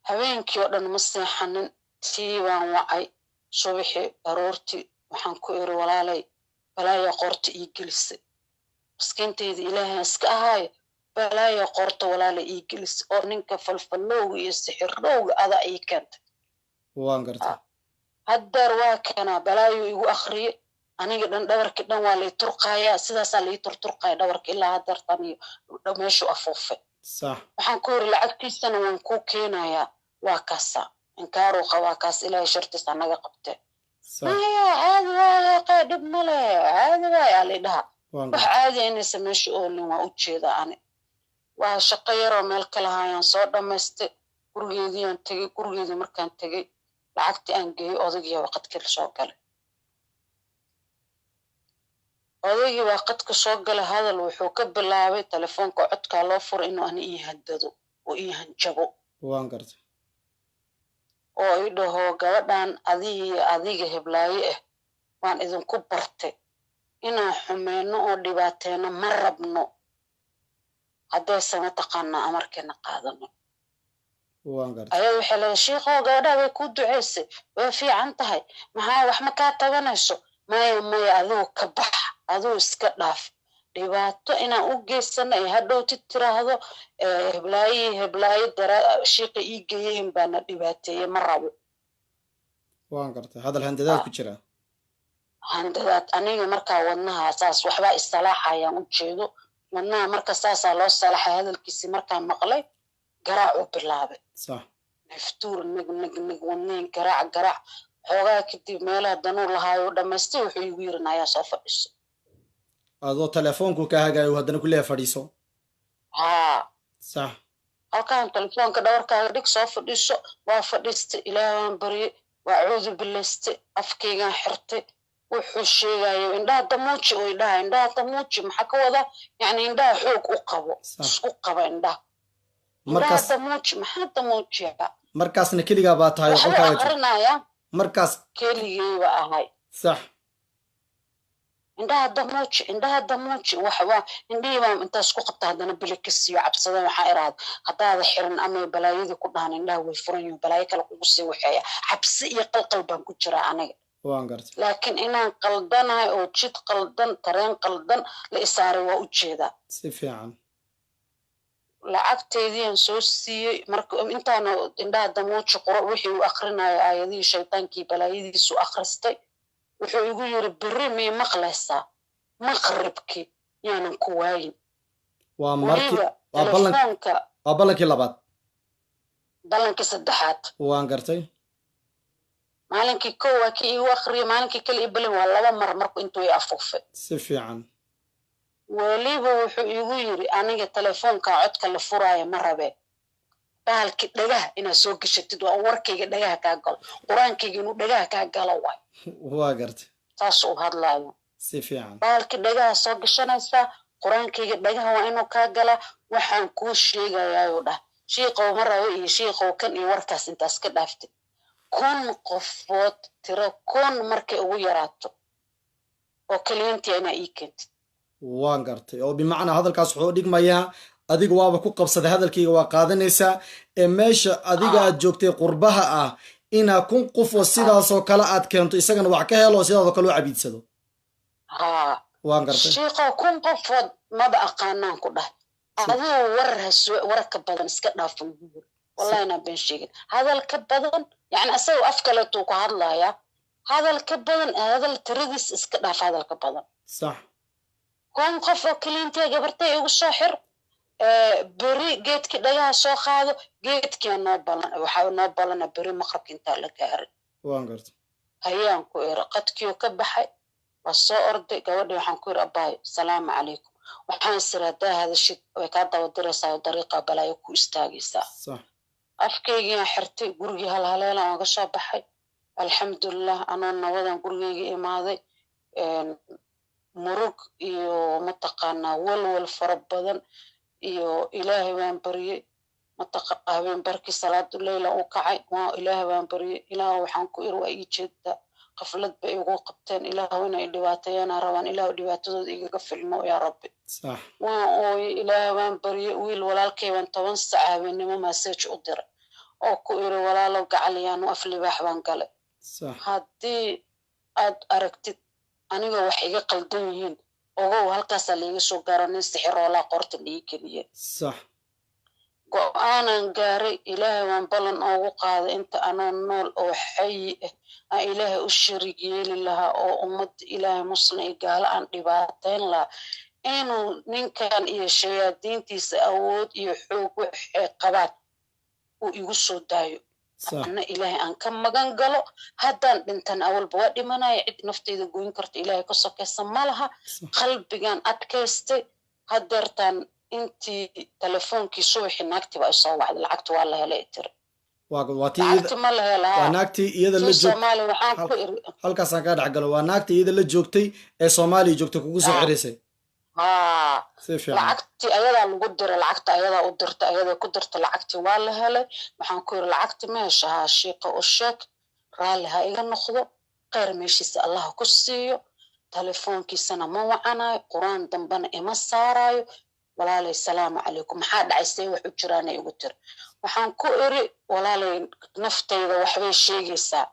habeenkii oo dhan ma seexanin tii baan wacay subaxii aroortii waxaan ku iri walaalay balaaya qorta ii gelisay miskiintayda ilaahay iska ahaayo balaaya qorta walaalay ii gelisay oo ninka falfallowga iyo sixirrowga ada ii keentay waan gartay haddeer waa kanaa balaayo igu akhriye aniga dhan dhabarkii dhan waa lay turqaayaa sidaasaa lay turturqaya dhabarka ilaa haddeertan iyo meeshu afuufay sax waxaan ku iri lacagtiisana waan kuu keenayaa waa kaasaa inkaaruu qabaa kaas ilaahay shartiisa naga qabtee maya caadi waaye qee dhib male caadi waaye aa laydhaha wax caadi inaysa meesha oolin waa u jeedaa ani waa shaqo yaroo meel kala haayaan soo dhammaystay gurigeediiyaan tegey gurigeedii markaan tegey lacagtii aan geeyey odaygii waa qadka soo galay odaygii waa qadka soo galay hadal wuxuu ka bilaabay telefoonka codkaa loo furay inuu ani ii haddado oo ii hanjabo waan gartay oo ii dhaho gabadhan adiga heblaaye ah waan idinku bartay inaan xumeyno oo dhibaateeno ma rabno haddayse mataqaanaa amarkeena qaadano ayada waxay leedahay shiikhow gabadhaa way kuu duceysay way fiican tahay maxaa wax ma kaa tabanayso maya adigu ka bax adigu iska dhaaf dhibaato inaan u geysano ay hadhowti tiraahdo heblaaye shiiqa ii geeyeen baana dhibaateeye ma rabo waan gartay hadal handadaad ku jira handadaad aniga markaa wadnaha saas waxbaa issalaaxayaan u jeedo wadnaha marka saasaa loo salaxay hadalkiisii markaan maqlay garaacuu bilaabay sax naftuur nag wadnayn garaac xoogaa kadib meelaha danuu lahaayo dhammaystay wuxuu igu yirin ayaa soo fadhiso adoo telefoonku ka hagaayo haddana kuleeya fadhiiso haa sax halkaan telefoonka dhawarkaaga dhig soo fadhiiso waa fadhiistay ilaah waan baryey waa cuudu bilaystay afkaygaan xirtay wuxuu sheegayo indhaha damuuji oo indhaha damuuji maxaa ka wada yani indhaha xoog u qabo isku qaba indhaha damuuji maxaa damuujiya markaasna keligaa baa tahay waxbuu aqrinaya markaas keligeyba ahay sax indhaha damuuji waxbaa indhihiibaa intaas ku qabta haddana bili ka siiyo cabsada waxaa iraada haddaada xiran ama balaayadii ku dhahan indhaha way furan yihin balaayo kale kugu sii waxeeya xabsi iyo qalqal baan ku jiraa aniga waan gartay laakiin inaan qaldanahay oo jid qaldan tareen qaldan la isaaray waa u jeedaa si fiican lacagteediiaan soo siiyey marka intaana indhaha damuuji quro wixii uu akhrinayo aayadihii shaytaankii balaayadiisu akhristay wuxuu igu yiri beri mii maqlaysaa maqribkii yaanan ku waayin waa ballankii labaad ballankii saddexaad waan gartay maalinkii kow waa kii igu akhriyay maalinkii kale i balin waa 2 mar marku intuu i afuufay si fiican weliba wuxuu igu yiri aniga telefoonka codka la furaayo ma rabe bahalkii dhagaha inaad soo gashatid waa warkayga dhagaha kaa galo qur-aankayga inuu dhagaha kaa galo waay waa gartay saas uu hadlaayo si fiican bahalkii dhagaha soo gashanaysaa qur-aankayga dhagaha waa inuu kaa galaa waxaan kuu sheegayaayuu dhah shiiqow ma rabo iyo shiiqow kan iyo warkaas intaas ka dhaaftid 1 qofood tiro 1 markay ugu yaraato oo kaliyantii inaa ii keentid waan gartay oo bimacnaa hadalkaas wuxuu dhigmayaa adiga waaba ku qabsaday hadalkayga waa qaadanaysaa ee meesha adiga aad joogtay qurbaha ah inaa 1 qof oo sidaasoo kale aad keento isagana wax ka helo sidaasoo kale u cabiidsado haa waan gartay shiiqow 1 qofood maba aqaanaan ku dhahay adigu warar ka badan iska dhaafan wallahi inaan been sheegin hadal ka badan yani asagoo af kaleetuu ku hadlayaa hadal ka badan hadal tiradiis iska dhaaf hadal ka badan sax 1 qof oo kaliintee gabartay igu soo xir beri geedkii dhagaha soo qaado geedkii waxaa noo balana beri maqrabka intaa la gaaray waan gartay hayaan ku iri qadkiioo ka baxay waa soo orday gabadhii waxaan ku iri abaayo salaamu calaykum waxaan isiri haddaa hadashid way kaa dabadiraysaa oo dariiqa balaayo ku istaagaysaa afkaygiiaan xirtay gurigii halhaleelan ooga soo baxay alxamdulilah anoo nabadan gurigeyga imaaday murug iyo mataqaanaa walwal fara badan iyo ilaahay baan baryey habeen barkii salaadu leyla u kacay waa ilaahay baan baryey ilaah waxaan ku iri waa ii jeedtaa qaflad bay igu qabteen ilaahu inay dhibaateeyana rabaan ilaahu dhibaatadooda igaga filmo yaa rabbi waan ooye ilaahay baan baryey wiil walaalkay baan 10 saac habeenimo message u diray oo ku iri walaalow gacaliyaanu af libaax baan galay صح haddii aad aragtid aniga wax iga qaldan yihiin ogow halkaasaa laiga soo gaaro nin sixiroolaa qorta lii keliya صح go-aanan gaaray ilaahay waan ballan oogu qaaday inta anoo nool oo xayi ah aan ilaahay u shariig yeeli lahaa oo ummadda ilaahay muslim iyo gaalo aan dhibaateyn lahaa inuu ninkan iyo shayaadiintiisa awood iyo xoog waxay qabaan uu igu soo daayo ana ilaahay aan ka magan galo haddaan dhintan awalba waa dhimanaya cid nafteyda goyn karta ilaahay ka sokaysa ma laha qalbigan adkaystay hadeertaan intii telefoonkii subaxii naagtiba ay soo wacday lacagta waa la helay tiri lacagti ma la helaa waa naagtii iyada la Soomaali waxaan ku iri halkaasaan kaa dhexgalo waa naagtii iyada la joogtay ee Soomaaliya joogtay kugu soo xirisay lacagtii ayadaa lagu diray lacagta ayadaa u dirta ayadaa ku dirta lacagtii waa la helay waxaan ku iri lacagti ma heshahaa shiiqa u sheeg raalli ha iga noqdo kheyr meeshiisa allah ku siiyo telefoonkiisana ma wacanayo quraan dambana ima saarayo walaalay salaamu calaykum maxaa dhacay see wax u jiraanay igu tiri waxaan ku iri walaalay naftayda waxbay sheegaysaa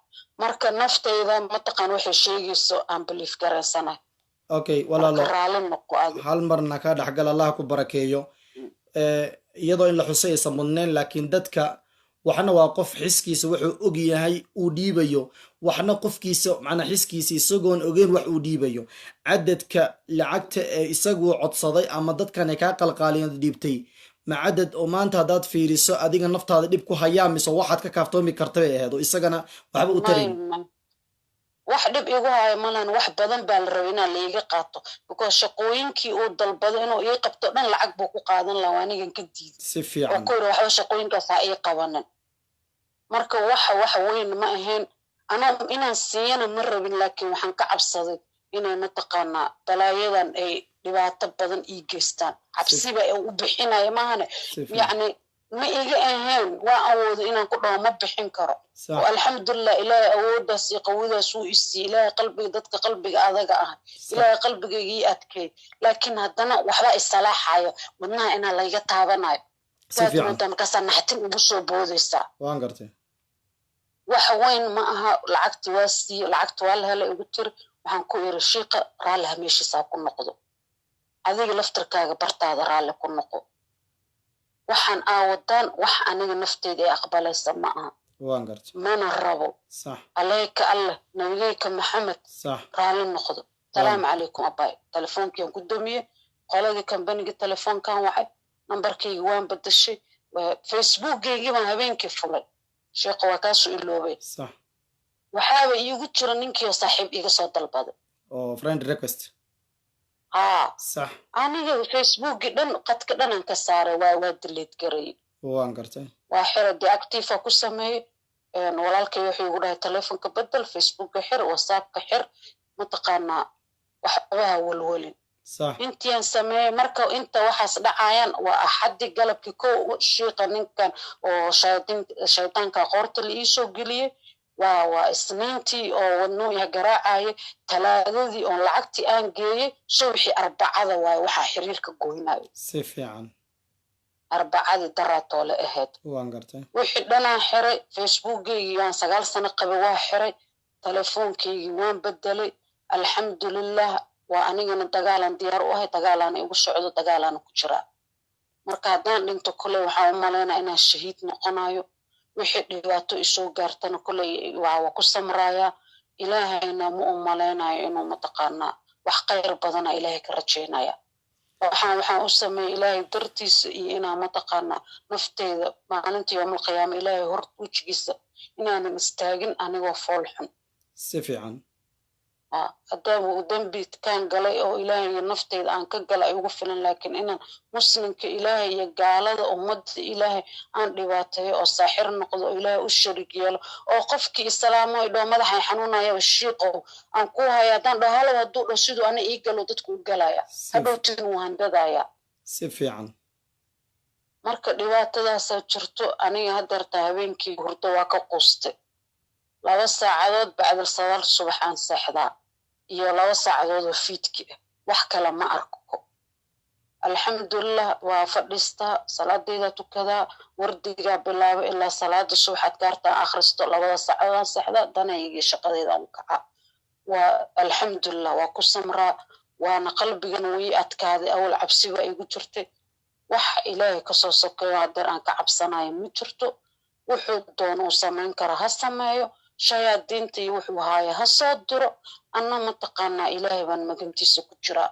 marka naftayda mataqaan waxay sheegayso aan belief garaysanahay okay walaalo hal marna ka dhaxgal allah ku barakeeyo iyadoo in la xusaysa mudneen laakiin dadka waxna waa qof xiskiisa wuxuu og yahay uu dhiibayo waxna qofkiisa macna xiskiisa isagoon ogeyn wax uu dhiibayo cadadka lacagta ee isagu codsaday ama dadkan ay ka qalqaaliyeen dhiibtay ma cadad oo maanta hadaad fiiriso adiga naftaada dhib ku hayaa mise waxaad ka kaaftoomi karta bay ahayd oo isagana waxba u tarayn wax dhib igu hayo malan wax badan baa la rabay inaan laiga qaato because shaqooyinkii uu dalbado inuu ii qabto dhan lacag buu ku qaadan lahaa anigan ka diiday si fiican oo ku yiri waxba shaqooyinkaas ha ii qabanin marka wax weyn ma ahayn anaa inaan siiyana ma rabin laakiin waxaan ka cabsaday inay mataqaanaa balaayadan ay dhibaato badan ii geystaan cabsiba ay u bixinaya maahane yacni ma iga ahayn waa awoodo inaan ku dhaho ma bixin karo oo alxamdulilah ilaahay awooddaas iyo qawidaas uu isiiyey ilaahay qalbiga dadka qalbiga adaga ah ilaahay qalbigayga ii adkeey laakiin haddana waxba isalaaxayo wadnaha inaa layga taabanayo markaasaa naxtin ugu soo boodaysaa waan gartay wax weyn ma aha lacagti waa siiye lacagta waa la helay igu tiri waxaan ku iri shiiqa raalliha meeshiisaa ku noqdo adiga laftarkaaga bartaada raalli ku noqo waxaan aawadaan wax aniga nafteyda ay aqbalaysa ma aha waan gartay mana rabo sax alayka allah nabigeyka maxamed sax raalli noqdo salaamu calaykum abay telefoonkiiaan ku domiye qoladii kambaniga telefoonkan wacay nambarkayga waan badashay facebookgaygii baan habeenkii fulay sheekha waa kaasoo iloobay sax waxaaba iigu jira ninkiioo saaxiib iga soo dalbaday oo friend request صح aniga facebookii dhan qadka dhanan ka saaray waa delete garay waan gartay waa xira deactive ku sameeyay walaalkay wuxuu igu dhahay telefoonka bedel facebooka xir whatsappka xir mataqaanaa waxbaha walwalin صح intiaan sameeyay marka inta waxaas dhacayaan waa axaddi galabkii kow shiiqa ninkan oo shaydaanka qoorta la iisoo geliyey waa isniintii oo wadnuuya garaacayay talaadadii oo lacagtii aan geeyey subaxii arbacada waaye waxaa xiriirka goynayo si fiican arbacadii daraatoole ahayd waan gartay wixii dhanaan xiray facebookgaygii waan 9 sano qabay waa xiray telefoonkaygii waan bedelay alxamdulilah waa anigana dagaalan diyaar u ahay dagaalaan igu socdo dagaalaan ku jiraa marka haddaan dhinto koley waxaa u malaynaa inaan shahiid noqonayo wixii dhibaato isoo gaartana koley waa ku samrayaa ilaahayna ma u malaynayo inuu mataqaanaa wax khayr badana ilaahay ka rajaynaya waxaan u sameeyey ilaahay dartiisa iyo inaan mataqaanaa nafteyda maalinta yowmalqiyaama ilaahay hor wejigiisa inaanan istaagin anigoo fool xun si fiican haddaan dembi kaan galay oo ilaahay iyo nafteyda aan ka gala ay ugu filan laakiin inaan muslimka ilaahay iyo gaalada ummadda ilaahay aan dhibaateeyo oo saaxir noqdo oo ilaahay u sharig yeelo oo qofkii islaamo ay dhoo madaxay xanuunayaba shiiqow aan ku haya haddaan dhoo halow hadduu dho siduu ana ii galo dadku u galaya hadhowtin wuu handadaya si fiican marka dhibaatadaasaa jirto aniga haddeerta habeenkii hurdo waa ka quustay 2 saacadood bacdal salaad subax aan seexdaa iyo 2 saacadood oo fiidki ah wax kale ma arko alxamdulilah waa fadhiistaa salaadeyda tukadaa wardigaa bilaaba ilaa salaada subax adkaartaan akhristo 2 saacadood saxda danaygii shaqadeyda u kaca waa alxamdulilah waa ku samraa waana qalbigan wii adkaaday awal cabsiba igu jirtay wax ilaahay kasoo sokeeyo hadeer aan ka cabsanayo ma jirto wuxuu doono u samayn kara ha sameeyo shayaadiinta iyo wuxuu haaya ha soo diro anna mataqaanaa ilaahay baan magantiisa ku jiraa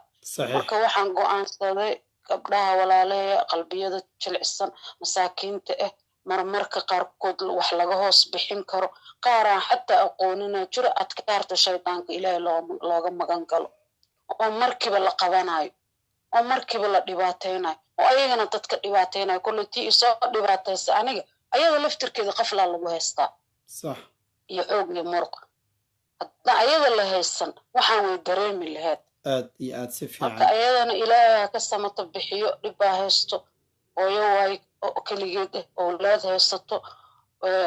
marka waxaan go'aansaday gabdhaha walaaleeya qalbiyada jilicsan masaakiinta ah marmarka qaarkood wax laga hoos bixin karo qaaraan xataa aqoonina jiro adkaarta shaydaanka ilaahay looga magan galo oo markiiba la qabanayo oo markiiba la dhibaateynayo oo ayagana dadka dhibaateynayo kullitii isoo dhibaataysa aniga ayada laftirkeeda qaflaa lagu haystaa صح iyo xoog iyo muruq hadda ayada la haysan waxaan way dareemi lahayd aad iyo aad si marka fiican ayadana ilaahay ka samata bixiyo dhibbaa haysto hooyo waay keligeed owlaad haysato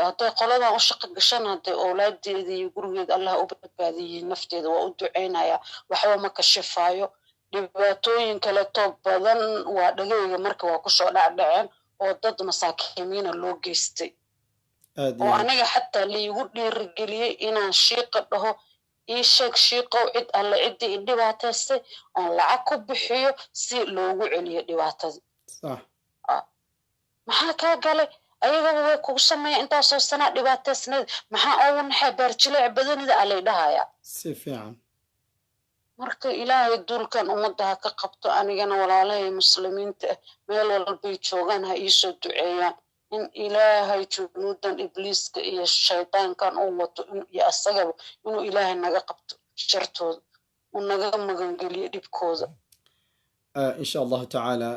hadday qoladan u shaqo gashan hadday owlaadeeda iyo gurigeeda allah u badbaadiyiin nafteeda waa u duceynayaa waxba ma kashifaayo dhibaatooyin kaleto badan waa dhageyga marka waa kusoo dhacdhaceen oo dad masaakiimiina loo geystay aad iyo oo aad aniga xataa liigu dhiirigeliyey inaan shiiqa dhaho ii sheeg shiiqow cid alle ciddii i dhibaataystay oon lacag ku bixiyo si loogu celiyo dhibaatadii صح maxaa kaa galay ayagaba way kugu sameeya intaasoo sanaa dhibaataysnayd maxaa ugu naxay baarjileec badanida alay dhahayaa si fiican marka ilaahay duulkan ummadda ha ka qabto anigana walaalahay muslimiinta ah meel walbay joogaan ha iisoo duceeyaan in ilaahay junuudan ibliiska iyo shaydaankan uu wato iyo asagaba inuu ilaahay naga qabto shartooda uu naga magangeliyo dhibkooda إن شاء الله تعالى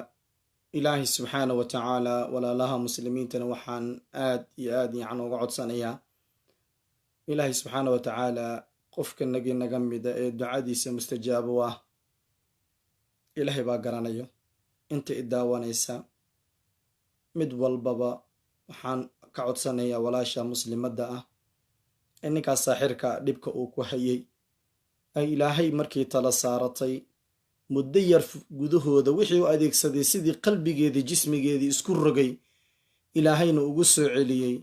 إلهي سبحانه وتعالى ولا لها مسلمين وحان آد يعني وقعد سنيا إلهي سبحانه وتعالى قفك النجي نجمد دعادي مستجاب واه إلهي باقرانيو انت إداوانيسا مد والبابا وحان كعد سنيا ولاشا مسلم مدى إنك ساحرك دبك أوكو حيي أي إلهي مركي تلا سارتي muddo yar gudahooda wixii u adeegsaday sidii qalbigeedii jismigeedii isku rogay ilaahayna ugu soo celiyey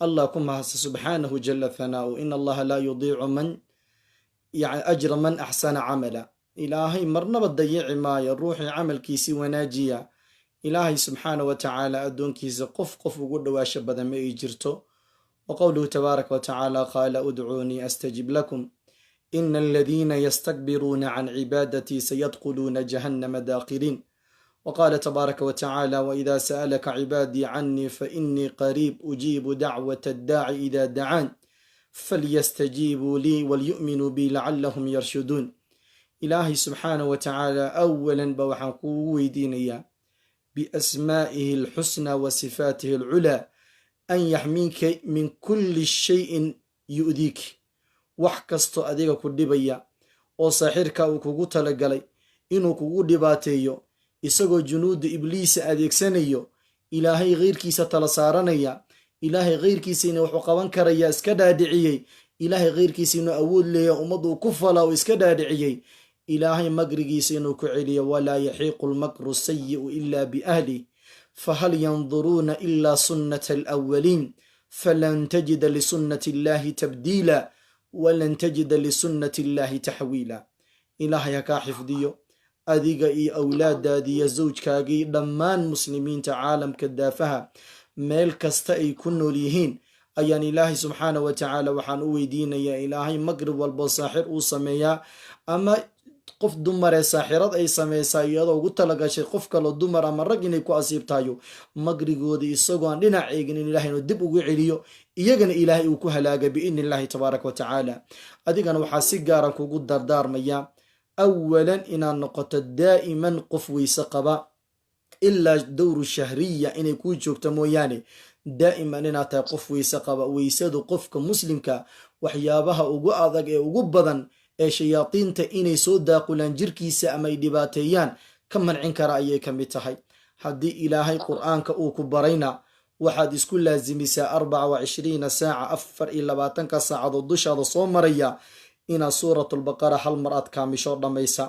allah ku mahadsa subxaanahu jala thanaa'u in allaha laa yudiicu man ajra man axsana camala ilaahay marnaba dayici maayo ruuxii camalkiisii wanaajiya ilaahay subxaanahu wa tacaala addoonkiisa qof ugu dhowaasho badan ma ay jirto wa qowluhu tabaaraka wa tacaala qaala udcuunii astajib lakum إن الذين يستكبرون عن عبادتي سيدخلون جهنم داخرين وقال تبارك وتعالى وإذا سألك عبادي عني فإني قريب أجيب دعوة الداعي إذا دعان فليستجيبوا لي وليؤمنوا بي لعلهم يرشدون إلهي سبحانه وتعالى أولا بوحن قوي دينيا بأسمائه الحسنى وصفاته العلى أن يحميك من كل شيء يؤذيك wax kastoo adiga ku dhibaya oo saaxirka uu kugu talagalay inuu kugu dhibaateeyo isagoo junuudda ibliisa adeegsanayo ilaahay keyrkiisa tala saaranaya ilaahay keyrkiisa inuu wuxuu qaban karaya iska dhaadhiciyey ilaahay keyrkiisa inuu awood leeya ummaduu ku fala uu iska dhaadhiciyey ilaahay magrigiisa inuu ku celiyo walaa yaxiiqu lmakru sayi'u ila biahlih fahal yanduruuna ila sunnata alawaliin falan tajida lisunnati illahi tabdiila walan tajida lisunnati illaahi taxwiila ilaahay ha kaa xifdiyo adiga iyo awlaadaadii iyo zawjkaagii dhammaan muslimiinta caalamka daafaha meel kasta ay ku nool yihiin ayaan ilaahay subxaanahu wa tacaala waxaan u weydiinayaa ilaahay magrib walbo saaxir uu sameeyaa ama qof dumaree saaxirad ay sameysaa iyadoo ugu talagashay qof kaloo dumar ama rag inay ku asiibtayo magrigoodii isagoo aan dhinac eegin in ilahay inuu dib ugu celiyo iyagana ilaahay uu ku halaaga biidni illaahi tabaaraka wa tacaala adigana waxaa si gaara kugu dardaarmaya awalan inaad noqoto daa'iman qof weyse qaba ilaa dowru shahriya inay kuu joogto mooyaane daa'iman inaad tahay qof weyse qaba weysadu qofka muslimka waxyaabaha ugu adag ee ugu badan ee shayaadiinta inay soo daaqulaan jirkiisa ama ay dhibaateeyaan ka mancin kara ayay ka mid tahay haddii ilaahay qur'aanka uu ku barayna waxaad isku laasimisaa 24 saaca 24 saacadood dushaada soo maraya inaad suuratulbaqara hal mar aad kaamisho dhammaysa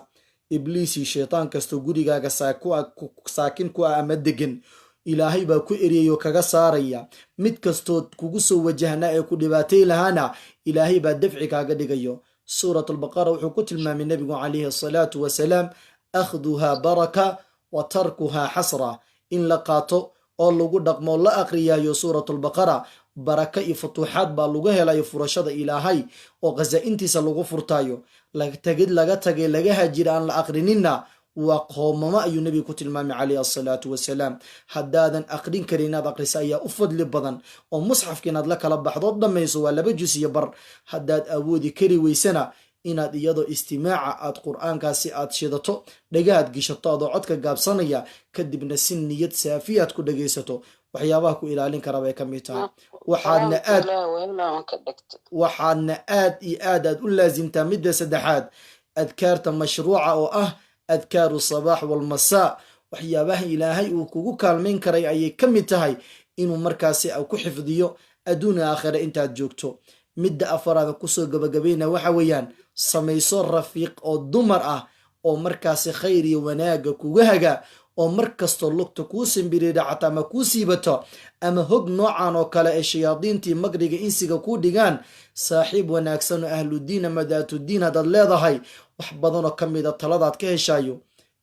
ibliisii shaytaan kastoo gurigaaga saakin ku ah ama degan ilaahay baa ku eriyayoo kaga saaraya. mid kastood kugu soo wajahnaa ee ku dhibaatay lahaana ilaahay baa dafci kaaga dhigayo. suurat albaqara wuxuu ku tilmaamay nabigu calayhi asalaatu wasalaam akhduhaa baraka wa tarkuhaa xasra, in la qaato oo lagu dhaqmo la aqriyayo suurat albaqara baraka iyo futuuxaad baa lagu helayo furashada ilaahay oo khasaa-intiisa lagu furtaayo. laga tagay laga hajira aan la aqrininna waa qoomamo ayuu nebiga ku tilmaamay calayhi asalaatu wasalaam. haddaadan aqrin karin inaad aqrisa ayaa u fadli badan, oo musxafka inaad la kala baxdood dhammayso waa 2 jus iyo bar. haddaad awoodi kari weysana inaad iyadoo istimaaca aad qur-aankaasi aad shidato, dhagahaad gishato adoo codka gaabsanaya, kadibna si niyad saafiyaad ku dhagaysato, waxyaabaha ku ilaalin kara bay ka mid tahay. waxaadna aad iyo aad u laasimtaa midda saddexaad, adkaarta mashruuca oo ah adkaaru sabaax walmasaa. waxyaabaha ilaahay uu kugu kaalmayn karay ayay ka mid tahay inuu markaasi ku xifdiyo adduun aakhira intaad joogto. midda afaraada kusoo gabagabayna waxa weeyaan samayso rafiiq oo dumar ah oo markaasi khayr iyo wanaaga kuga haga, oo mar kastoo lugta kuu simbiriidhacata ama kuu siibato ama hog noocan oo kale ee shayaadiintii magriga insiga kuu dhigaan, saaxiib wanaagsan oo ahludiin ama daatudiin haddaad leedahay, wax badanoo ka mida taladaad ka heshayo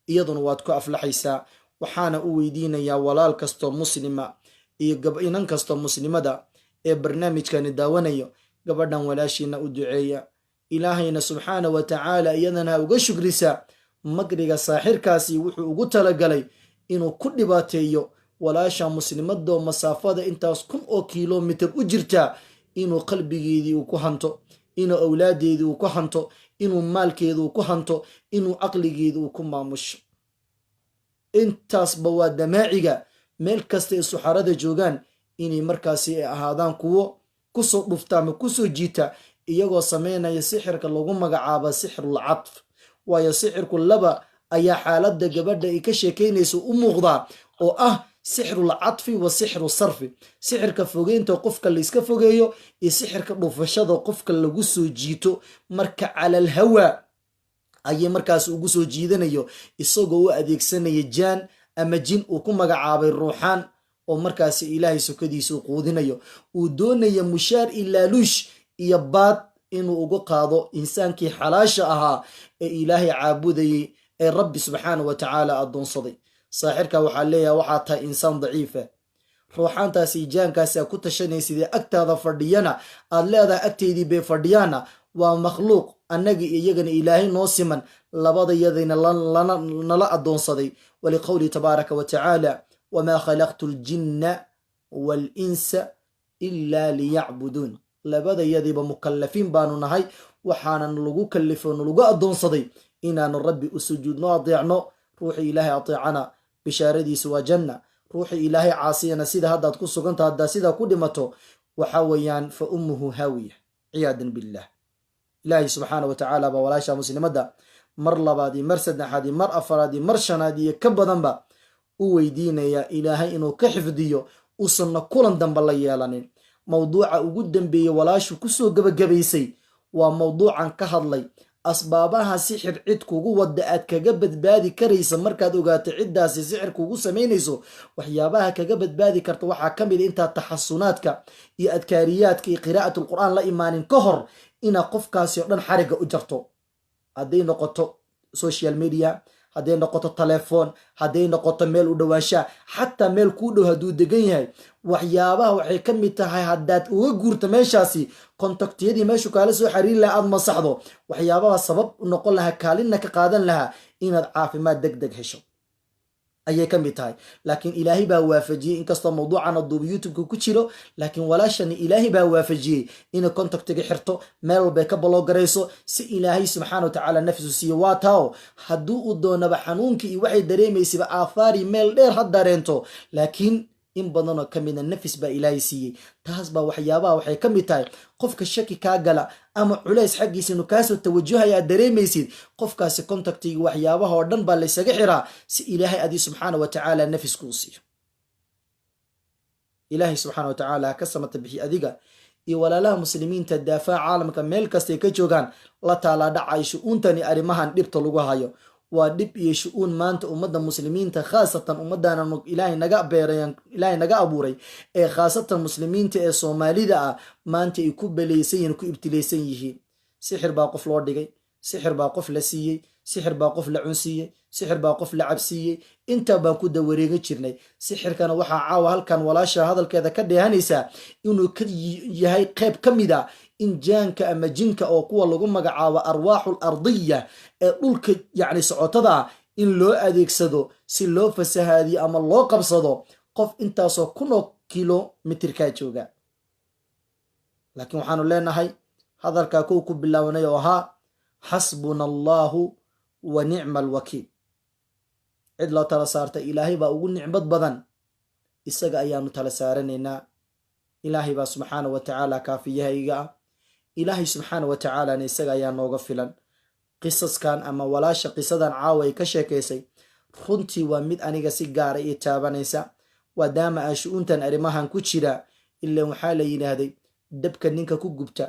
iyaduna waad ku aflaxaysaa. waxaana u weydiinayaa walaal kastoo muslima iyo inan kastoo muslimada ee barnaamijkani daawanayo, gabadhan walaashiina u duceeya, ilaahayna subxaana wa tacaala iyadana ha uga shugrisa. magriga saaxirkaasi wuxuu ugu talagalay inuu ku dhibaateeyo walaasha muslimadoo masaafada intaas 1,000 kilomitir u jirta, inuu qalbigeedii uu ku hanto, inuu awlaadeedii uu ku hanto, inuu maalkeeda uu ku hanto, inuu caqligeeda uu ku maamusho. intaasba waa damaaciga meel kasta ee suxarada joogaan inay markaasi ay ahaadaan kuwo kusoo dhufta ama kusoo jiita, iyagoo sameynaya sixirka lagu magacaaba sixrul catf. waayo sixirku laba ayaa xaaladda gabadha ay ka sheekaynayso u muuqdaa, oo ah sixrul catfi wa sixru sarfi. sixirka fogeynta qofka layska fogeeyo iyo sixirka dhufashada qofka lagu soo jiito, marka calal hawa ayay markaas ugu soo jiidanayo isagoo u adeegsanaya jaan ama jin uu ku magacaabay ruuxaan, oo markaasi ilaahay sokadiisa u quudinayo, uu doonaya mushaar ilaaluush iyo baad inuu uga qaado insaankii xalaasha ahaa ee ilaahay caabudayay ee rabbi subxaana wa tacaala addoonsaday. saaxirka waxaa leeyahay waxaa tahay insaan daciifa, ruuxaantaasi jaankaasa ku tashanaysidee agtaada fadhiyana aad leedahay agteydii bay fadhiyaana waa makhluuq annagii iyagana ilaahay noo siman, labadayadayna nala addoonsaday. waliqowli tabaaraka wa tacaala wamaa khalaqtu ljinna waalinsa ilaa liyacbuduun. labadayadiiba mukallafiin baanu nahay, waxaanan lagu kallifo nalagu addoonsaday inaanu rabbi u sujuudno adeecno. ruuxii ilaahay ateecana bishaaradiisu waa janna, ruuxii ilaahay caasiyana sida haddaad ku suganta haddaad sidaa ku dhimato waxa weeyaan fa ummuhu haawiya ciyaadan billah. ilaahay subxaana wa tacaala baa walaasha muslimadda mar labaad iyo mar saddexaad iyo mar afaraad iyo mar shanaad iyo ka badanba u weydiinaya ilaahay inuu ka xifdiyo, uusanna kulan damba la yeelanin. mawduuca ugu dambeeye walaashu kusoo gabagabaysay waa mawduucan ka hadlay asbaabaha sixir cid kugu wadda aad kaga badbaadi karaysa. markaad ogaato ciddaasi sixir kugu samaynayso, waxyaabaha kaga badbaadi karta waxaa ka mid intaad taxasunaadka iyo adkaariyaadka iyo qiraa'atul qur'aan la imaanin ka hor inaad qofkaasi oo dhan xarigga u jarto. hadday noqoto social media, hadday noqoto telefoon, hadday noqoto meel u dhowaanshaa, xataa meel kuu dhow hadduu degan yahay, waxyaabaha waxay ka mid tahay haddaad uga guurto meeshaasi kontaktiyadii meeshu kaala soo xariiri lahaa aad masaxdo, waxyaabaha sabab u noqon lahaa kaalinna ka qaadan lahaa inaad caafimaad deg deg hesho ayay ka mid tahay. laakiin ilaahay baa waafajiyey, inkastoo mawduucan aduuba youtubeka ku jiro, laakiin walaashani ilaahay baa waafajiyey inay contactiga xirto, meel walbay ka baloogarayso si ilaahay subxaana wa tacaala nafsu siiyo. waa taao hadduu u doonaba xanuunkii iyo waxay dareemaysaba aafaari meel dheer ha dareento, laakiin in badanoo ka mida nafis baa ilaahay siiyey. taas baa waxyaabaha waxay ka mid tahay qofka shaki kaa gala ama culays xaggiisa inu kaasoo tawajuhaya aad dareemaysid, qofkaasi contactiga waxyaabaha oo dhan baa laysaga xiraa si ilaahay adii subxaana wa tacaala nafis kuu siiyo. ilaahay subxaana wa tacaala ha ka samata bixi adiga iyo walaalaha muslimiinta daafaca caalamka meel kastay ka joogaan la taalaa dhacay shu-uuntani arrimahan dhibta lagu hayo. waa dhib iyo shu-uun maanta ummadda muslimiinta khaasatan ummaddaana ilaahay naga abuuray ee khaasatan muslimiinta ee soomaalida ah maanta ay ku belaysan yihiin ku ibtilaysan yihiin. sixir baa qof loo dhigay, sixir baa qof la siiyey, sixir baa qof la cunsiiyey, sixir baa qof la cabsiiyey. intaa baan ku dawareega jirnay. sixirkana waxaa caawa halkan walaasha hadalkeeda ka dheehanaysaa inuu ka yahay qayb ka mid a injaanka ama jinka oo kuwa lagu magacaabo arwaaxul ardiya ee dhulka yacni socotada ah in loo adeegsado si loo fasahaadiyo ama loo qabsado qof intaasoo kunoo kilomitirkaa jooga. laakiin waxaanu leenahay hadalkaa kow ku bilaabanay oo ahaa xasbuna allaahu wa nicma alwakiil. cid loo tala saarta ilaahay baa ugu nicmad badan, isaga ayaanu tala saaranaynaa. ilaahay baa subxaana wa tacaala kaafiyahayga ah, ilaahay subxaana wa tacaalana isaga ayaa nooga filan. qisaskan ama walaasha qisadan caawa ay ka sheekaysay runtii waa mid aniga si gaara ii taabanaysa, maadaama aan shu-uuntan arrimahan ku jira. ilaan waxaa la yidhaahday dabka ninka ku gubta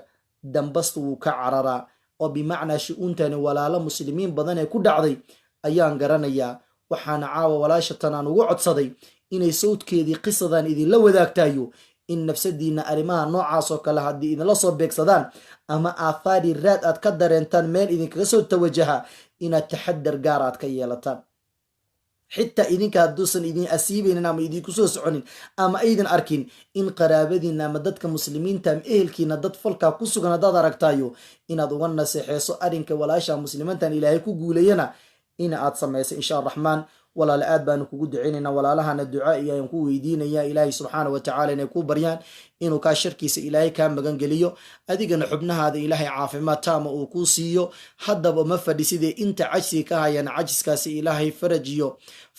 dambasta wuu ka cararaa, oo bimacnaa shu-uuntani walaalo muslimiin badan ee ku dhacday ayaan garanayaa. waxaana caawa walaashatan aan ugu codsaday inay sawdkeedii qisadan idinla wadaagtayo, in nafsadiina arrimaha noocaas oo kale haddii idinla soo beegsadaan ama aathaari raad aad ka dareentaan meel idinkaga soo tawajaha, inaad taxadar gaar aad ka yeelataan. xitaa idinka hadduusan idin asiibaynin ama idinku soo soconin ama aydan arkin, in qaraabadiina ama dadka muslimiinta ama ehelkiina dad falkaa ku sugan haddaad aragtayo, inaad uga naseexeyso arrinka walaasha muslimantan ilaahay ku guulayana ina aad samaysa insha araxmaan. walaala aad baanu kugu ducaynaynaa, walaalahana ducaa iyo ayaan ku weydiinayaa ilaahay subxaana wa tacaala inay ku baryaan inuu kaa sharkiisa ilaahay kaa magan geliyo, adigana xubnahaada ilaahay caafimaad taama uu kuu siiyo. haddaba ma fadhi sidee inta cajsiga ka hayaan cajiskaasi ilaahay faraj iyo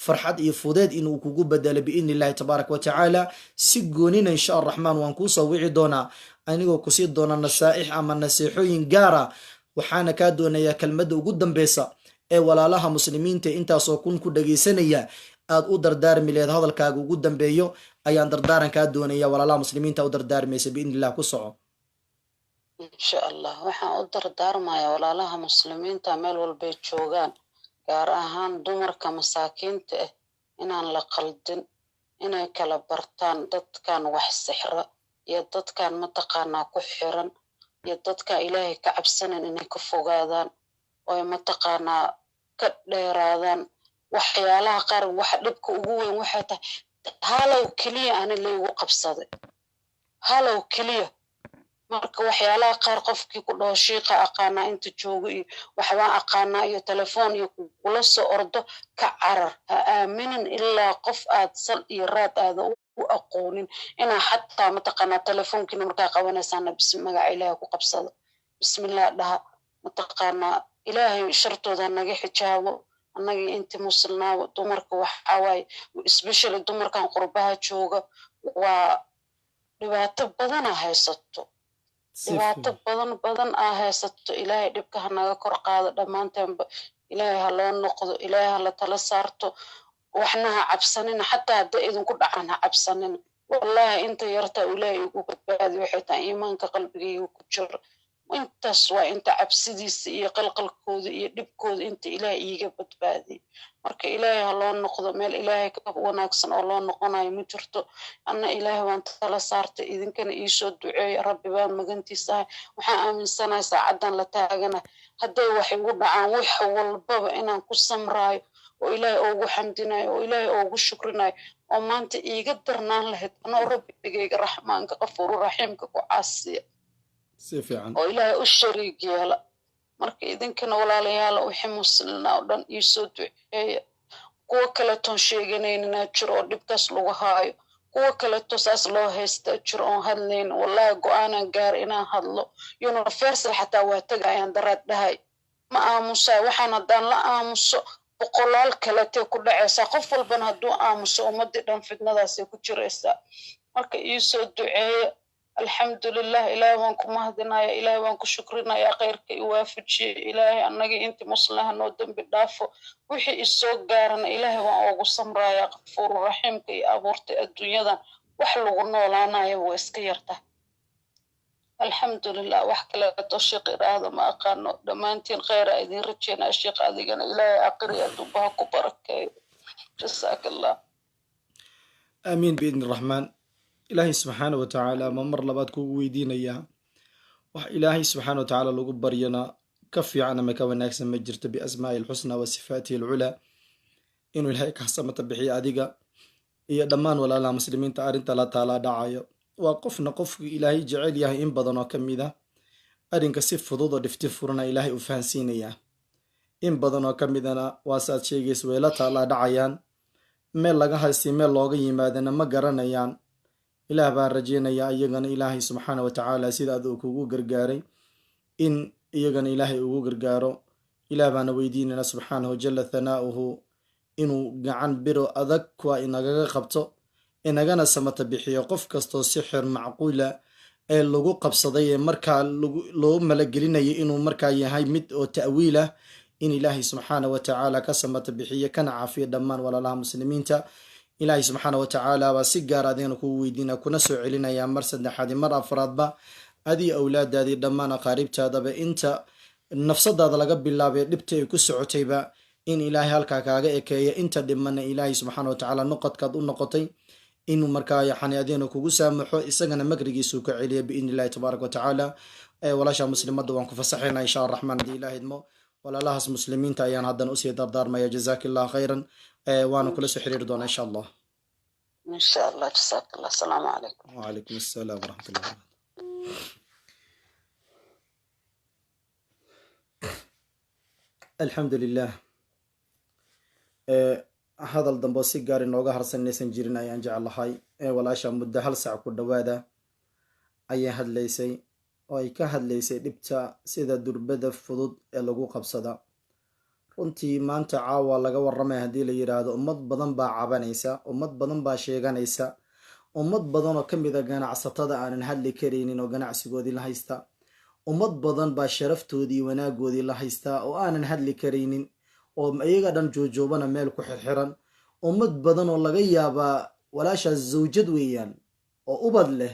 farxad iyo fudeed inuu kugu bedelo biidni illahi tabaaraka wa tacaala. si goonina insha araxmaan waan kuu soo wici doonaa anigoo kusii doona nasaa'ix ama naseexooyin gaara. waxaana kaa doonayaa kelmadda ugu dambeysa ee walaalaha muslimiinta intaasoo kun ku dhagaysanaya aad u dardaarmi leed hadalkaaga ugu dambeeyo ayaan dardaarankaa doonaya. walaalaha muslimiinta u dardaarmaysa biidnillah, ku soco. insha allah waxaan u dardaarmayaa walaalaha muslimiinta meel walbay joogaan, gaar ahaan dumarka masaakiinta ah, inaan la qaldin, inay kala bartaan dadkan wax sixra iyo dadkan mataqaanaa ku xiran iyo dadkan ilaahay ka cabsanan inay ka fogaadaan oo mataqaanaa ka dheeraadaan. waxyaalaha qaar waxa dhibka ugu weyn waxay tahay halow keliya ani laygu qabsaday, halow keliya. marka waxyaalaha qaar qofkii ku dhaho shiiqa aqaanaa inta joogo iyo waxbaan aqaanaa iyo telefoon iyo kula soo ordo, ka carar. ha aaminin ilaa qof aad sal iyo raad aada u aqoonin inaa xataa mataqaanaa telefoonkiina markaa qabanaysaana magaca ilaahay ku qabsado, bismillah dhaha. mataqaanaa ilaahay shartooda naga xijaabo, annagii inti muslimnaawo. dumarka waxaa waaye especially dumarkan qurbaha jooga waa dhibaato badana haysato, dhibaato badan aa haysato. ilaahay dhibka ha naga kor qaado dhammaanteenba. ilaahay ha loo noqdo, ilaahay ha la tala saarto, waxna ha cabsanina. xataa hadday idinku dhacaan ha cabsanina. wallaahi inta yartaa ilaahay igu badbaadi waxay tahay iimaanka qalbigayga ku jiro. intaas waa inta cabsidiisa iyo qalqalkooda iyo dhibkooda inta ilaahay iiga badbaadiy. marka ilaahay ha loo noqdo, meel ilaahay ka wanaagsan oo loo noqonayo ma jirto. anna ilaahay waan tala saartay, idinkana iisoo duceeya. rabbi baan magantiisa ahay. waxaan aaminsanahay saacaddan la taagana hadday wax igu dhacaan wax walbaba inaan ku samraayo oo ilaahay oogu xamdinayo oo ilaahay oogu shukrinayo, oo maanta iiga darnaan lahayd anoo rabbigayga raxmaanka qafuuru raxiimka ku caasiya oo ilaahay u shariig yeela. marka idinkana walaalayaala wixii muslina oo dhan iisoo duceeya. kuwa kaletoon sheeganayninaa jiro oo dhibkaas lagu haayo, kuwa kaleto saas loo haystaa jiro oon hadlayn. wallahi go-aanan gaar inaan hadlo. universal xataa waa tagayaan daraad dhahay ma aamusaa. waxaan haddaan la aamuso boqolaal kaletee ku dhacaysaa. qof walbana hadduu aamuso ummadii dhan fidnadaasay ku jiraysaa. marka iisoo duceeya. alxamdulilah, ilaahay waan ku mahadinaya, ilaahay waan ku shukrinaya, khayrka iwaafajiye. ilaahay annagii inti musliha noo dembi dhaafo, wixii isoo gaarana ilaahay waan oogu samraya. qafuuru raxiimka iyo abuurtay adduunyadan wax lagu noolaanayo waa iska yarta. alxamdulilah wax kaleeto sheekh iraahdo ma aqaano dhammaantiin kheyra idin rajeynaa sheekh adigana ilaahay aqri adduunbaha ku barakeeyo jasaaka allah aamiin biidni raxmaan. ilaahay subxaana wa tacaala ma mar labaad kugu weydiinayaa wax ilaahay subxaana wa tacaala lagu baryana ka fiican ama ka wanaagsan ma jirto biasmaa'i alxusnaa wa sifaatihi alculaa inuu ilaahay ka samata bixiyo adiga iyo dhammaan walaalaha muslimiinta arrinta la taalaa dhacayo. waa qofna qofku ilaahay jecel yahay in badan oo ka mid a arrinka si fudud oo dhifti furana ilaahay u fahansiinayaa. in badan oo ka midana waa saaad sheegaysa way la taalaa dhacayaan, meel laga haysi meel looga yimaadana ma garanayaan. ilaah baan rajeynayaa iyagana ilaahay subxaana wa tacaala sida aduu kugu gargaaray in iyagana ilaahay ugu gargaaro. ilaah baana weydiinayna subxaanahu jala thanaa'uhu inuu gacan biro adag kuwa inagaga qabto, inagana samata bixiyo qof kastoo sixir macquula ee lagu qabsaday ee markaa loo malagelinayo inuu markaa yahay mid oo ta'wiil ah, in ilaahay subxaana wa tacaala ka samata bixiyo kana caafiyo dhammaan walaalaha muslimiinta. ilaahay subxaana wa tacaala baa si gaar adigana kugu weydiina kuna soo celinayaa mar saddexaadi mar afraadba adii awlaadaadii dhammaan aqaaribtaadaba inta nafsadaada laga bilaabay dhibta ay ku socotayba in ilaahay halkaa kaaga ekeeya, inta dhimana ilaahay subxaana wa tacaala noqodkaad u noqotay inuu markaa yaxani adigana kugu saamaxo, isagana makrigiisuu ka celiya biidni illahi tabaaraka wa tacaala. walaasha muslimadda waan ku fasaxaynaa insha allah raxmaan haddii ilaah idmo. walaalahaas muslimiinta ayaan haddana usii dardaarmaya jazaaki allah khayran. waana kula soo xiriiri doonaa insha allah. insha allah jasaaka allah asalaamu calaykum wacalaykum assalaam waraxmatullahi wabarakatu. alxamdu lilah. hadal dambo si gaar inooga harsan inaysan jirin ayaan jeclahay. walaasha muddo hal sac ku dhowaada ayay hadlaysay oo ay ka hadlaysay dhibta sida durbada fudud ee lagu qabsada. runtii maanta caawa laga waramaya haddii la yidhaahdo ummad badan baa cabanaysa, ummad badan baa sheeganaysa, ummad badan oo ka mid a ganacsatada aanan hadli karaynin oo ganacsigoodii la haysta, ummad badan baa sharaftoodii wanaagoodii la haystaa oo aanan hadli karaynin oo iyaga dhan joojoobana meel ku xirxiran. ummad badan oo laga yaabaa walaashaas zawjad weeyaan oo ubad leh,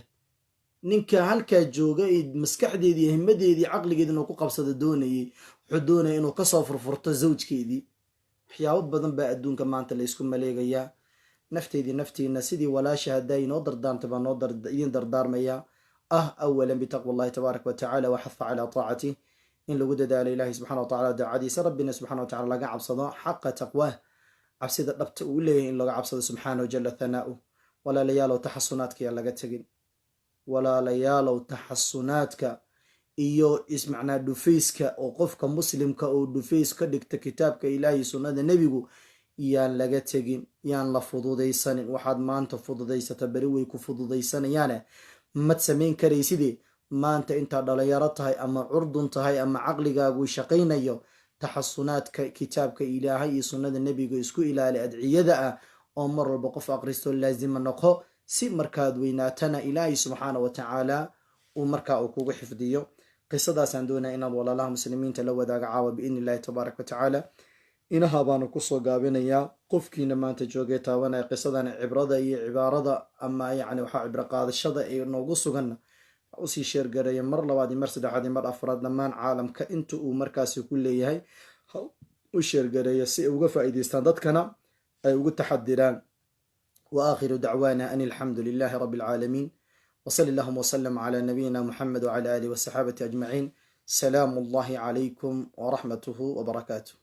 ninka halkaa jooga maskaxdeedii himadeedii caqligeedii inuu ku qabsado doonayay, wuxuu doonaya inuu kasoo furfurto zawjkeedii. waxyaabo badan baa adduunka maanta la ysku maleegayaa. nafteydii naftiina sidii walaasha haddaa inoo dardaarmta baa idin dardaarmaya awalan bitaqwa allahi tabaaraka wa tacala waxaha calaa taacatih, in lagu dadaalo ilaahay subxana wa tacala daacadiisa, rabbina subxana wa tacala laga cabsado xaqa taqwaah, cabsida dhabta uu leeyahay in laga cabsado subxaanahu jala thanaa'uh. walaalayaalow taxasunaadka yaa laga tegin. walaalayaalow taxasunaadka iyo ismacnaa dhufayska oo qofka muslimka oo dhufays ka dhigta kitaabka ilaahay sunnada nebigu yaan laga tegin, yaan la fududaysanin. waxaad maanta fududaysata beri way ku fududaysanayaane mad samayn karaysidee maanta intaad dhalinyaro tahay ama curdun tahay ama caqligaagu shaqaynayo, taxasunaadka kitaabka ilaahay iyo sunnada nebiga isku ilaali, adciyada ah oo mar walba qof aqristo laazima noqo, si markaad weynaatana ilaahay subxaana wa tacaala uu markaa uu kugu xifdiyo. qisadaasaan doonaya inaad walaalaha muslimiinta la wadaaga caawa biidni illahi tabaaraka wa tacaala. inaha baanu kusoo gaabinayaa. qofkiina maanta joogay taabanaya qisadan cibrada iyo cibaarada ama yacni waxaa cibro qaadashada ee noogu suganna usii sheergareeya mar labaad iyo mar saddexaad iyo mar afraad dhammaan caalamka inta uu markaasi ku leeyahay u sheergareeya si ay uga faa'iidaystaan dadkana ay ugu taxadiraan. wa aakhiru dacwaana an alxamdu lilahi rabbi alcaalamiin وصل اللهم وسلم على نبينا محمد وعلى آله وصحابته أجمعين. سلام الله عليكم ورحمته وبركاته.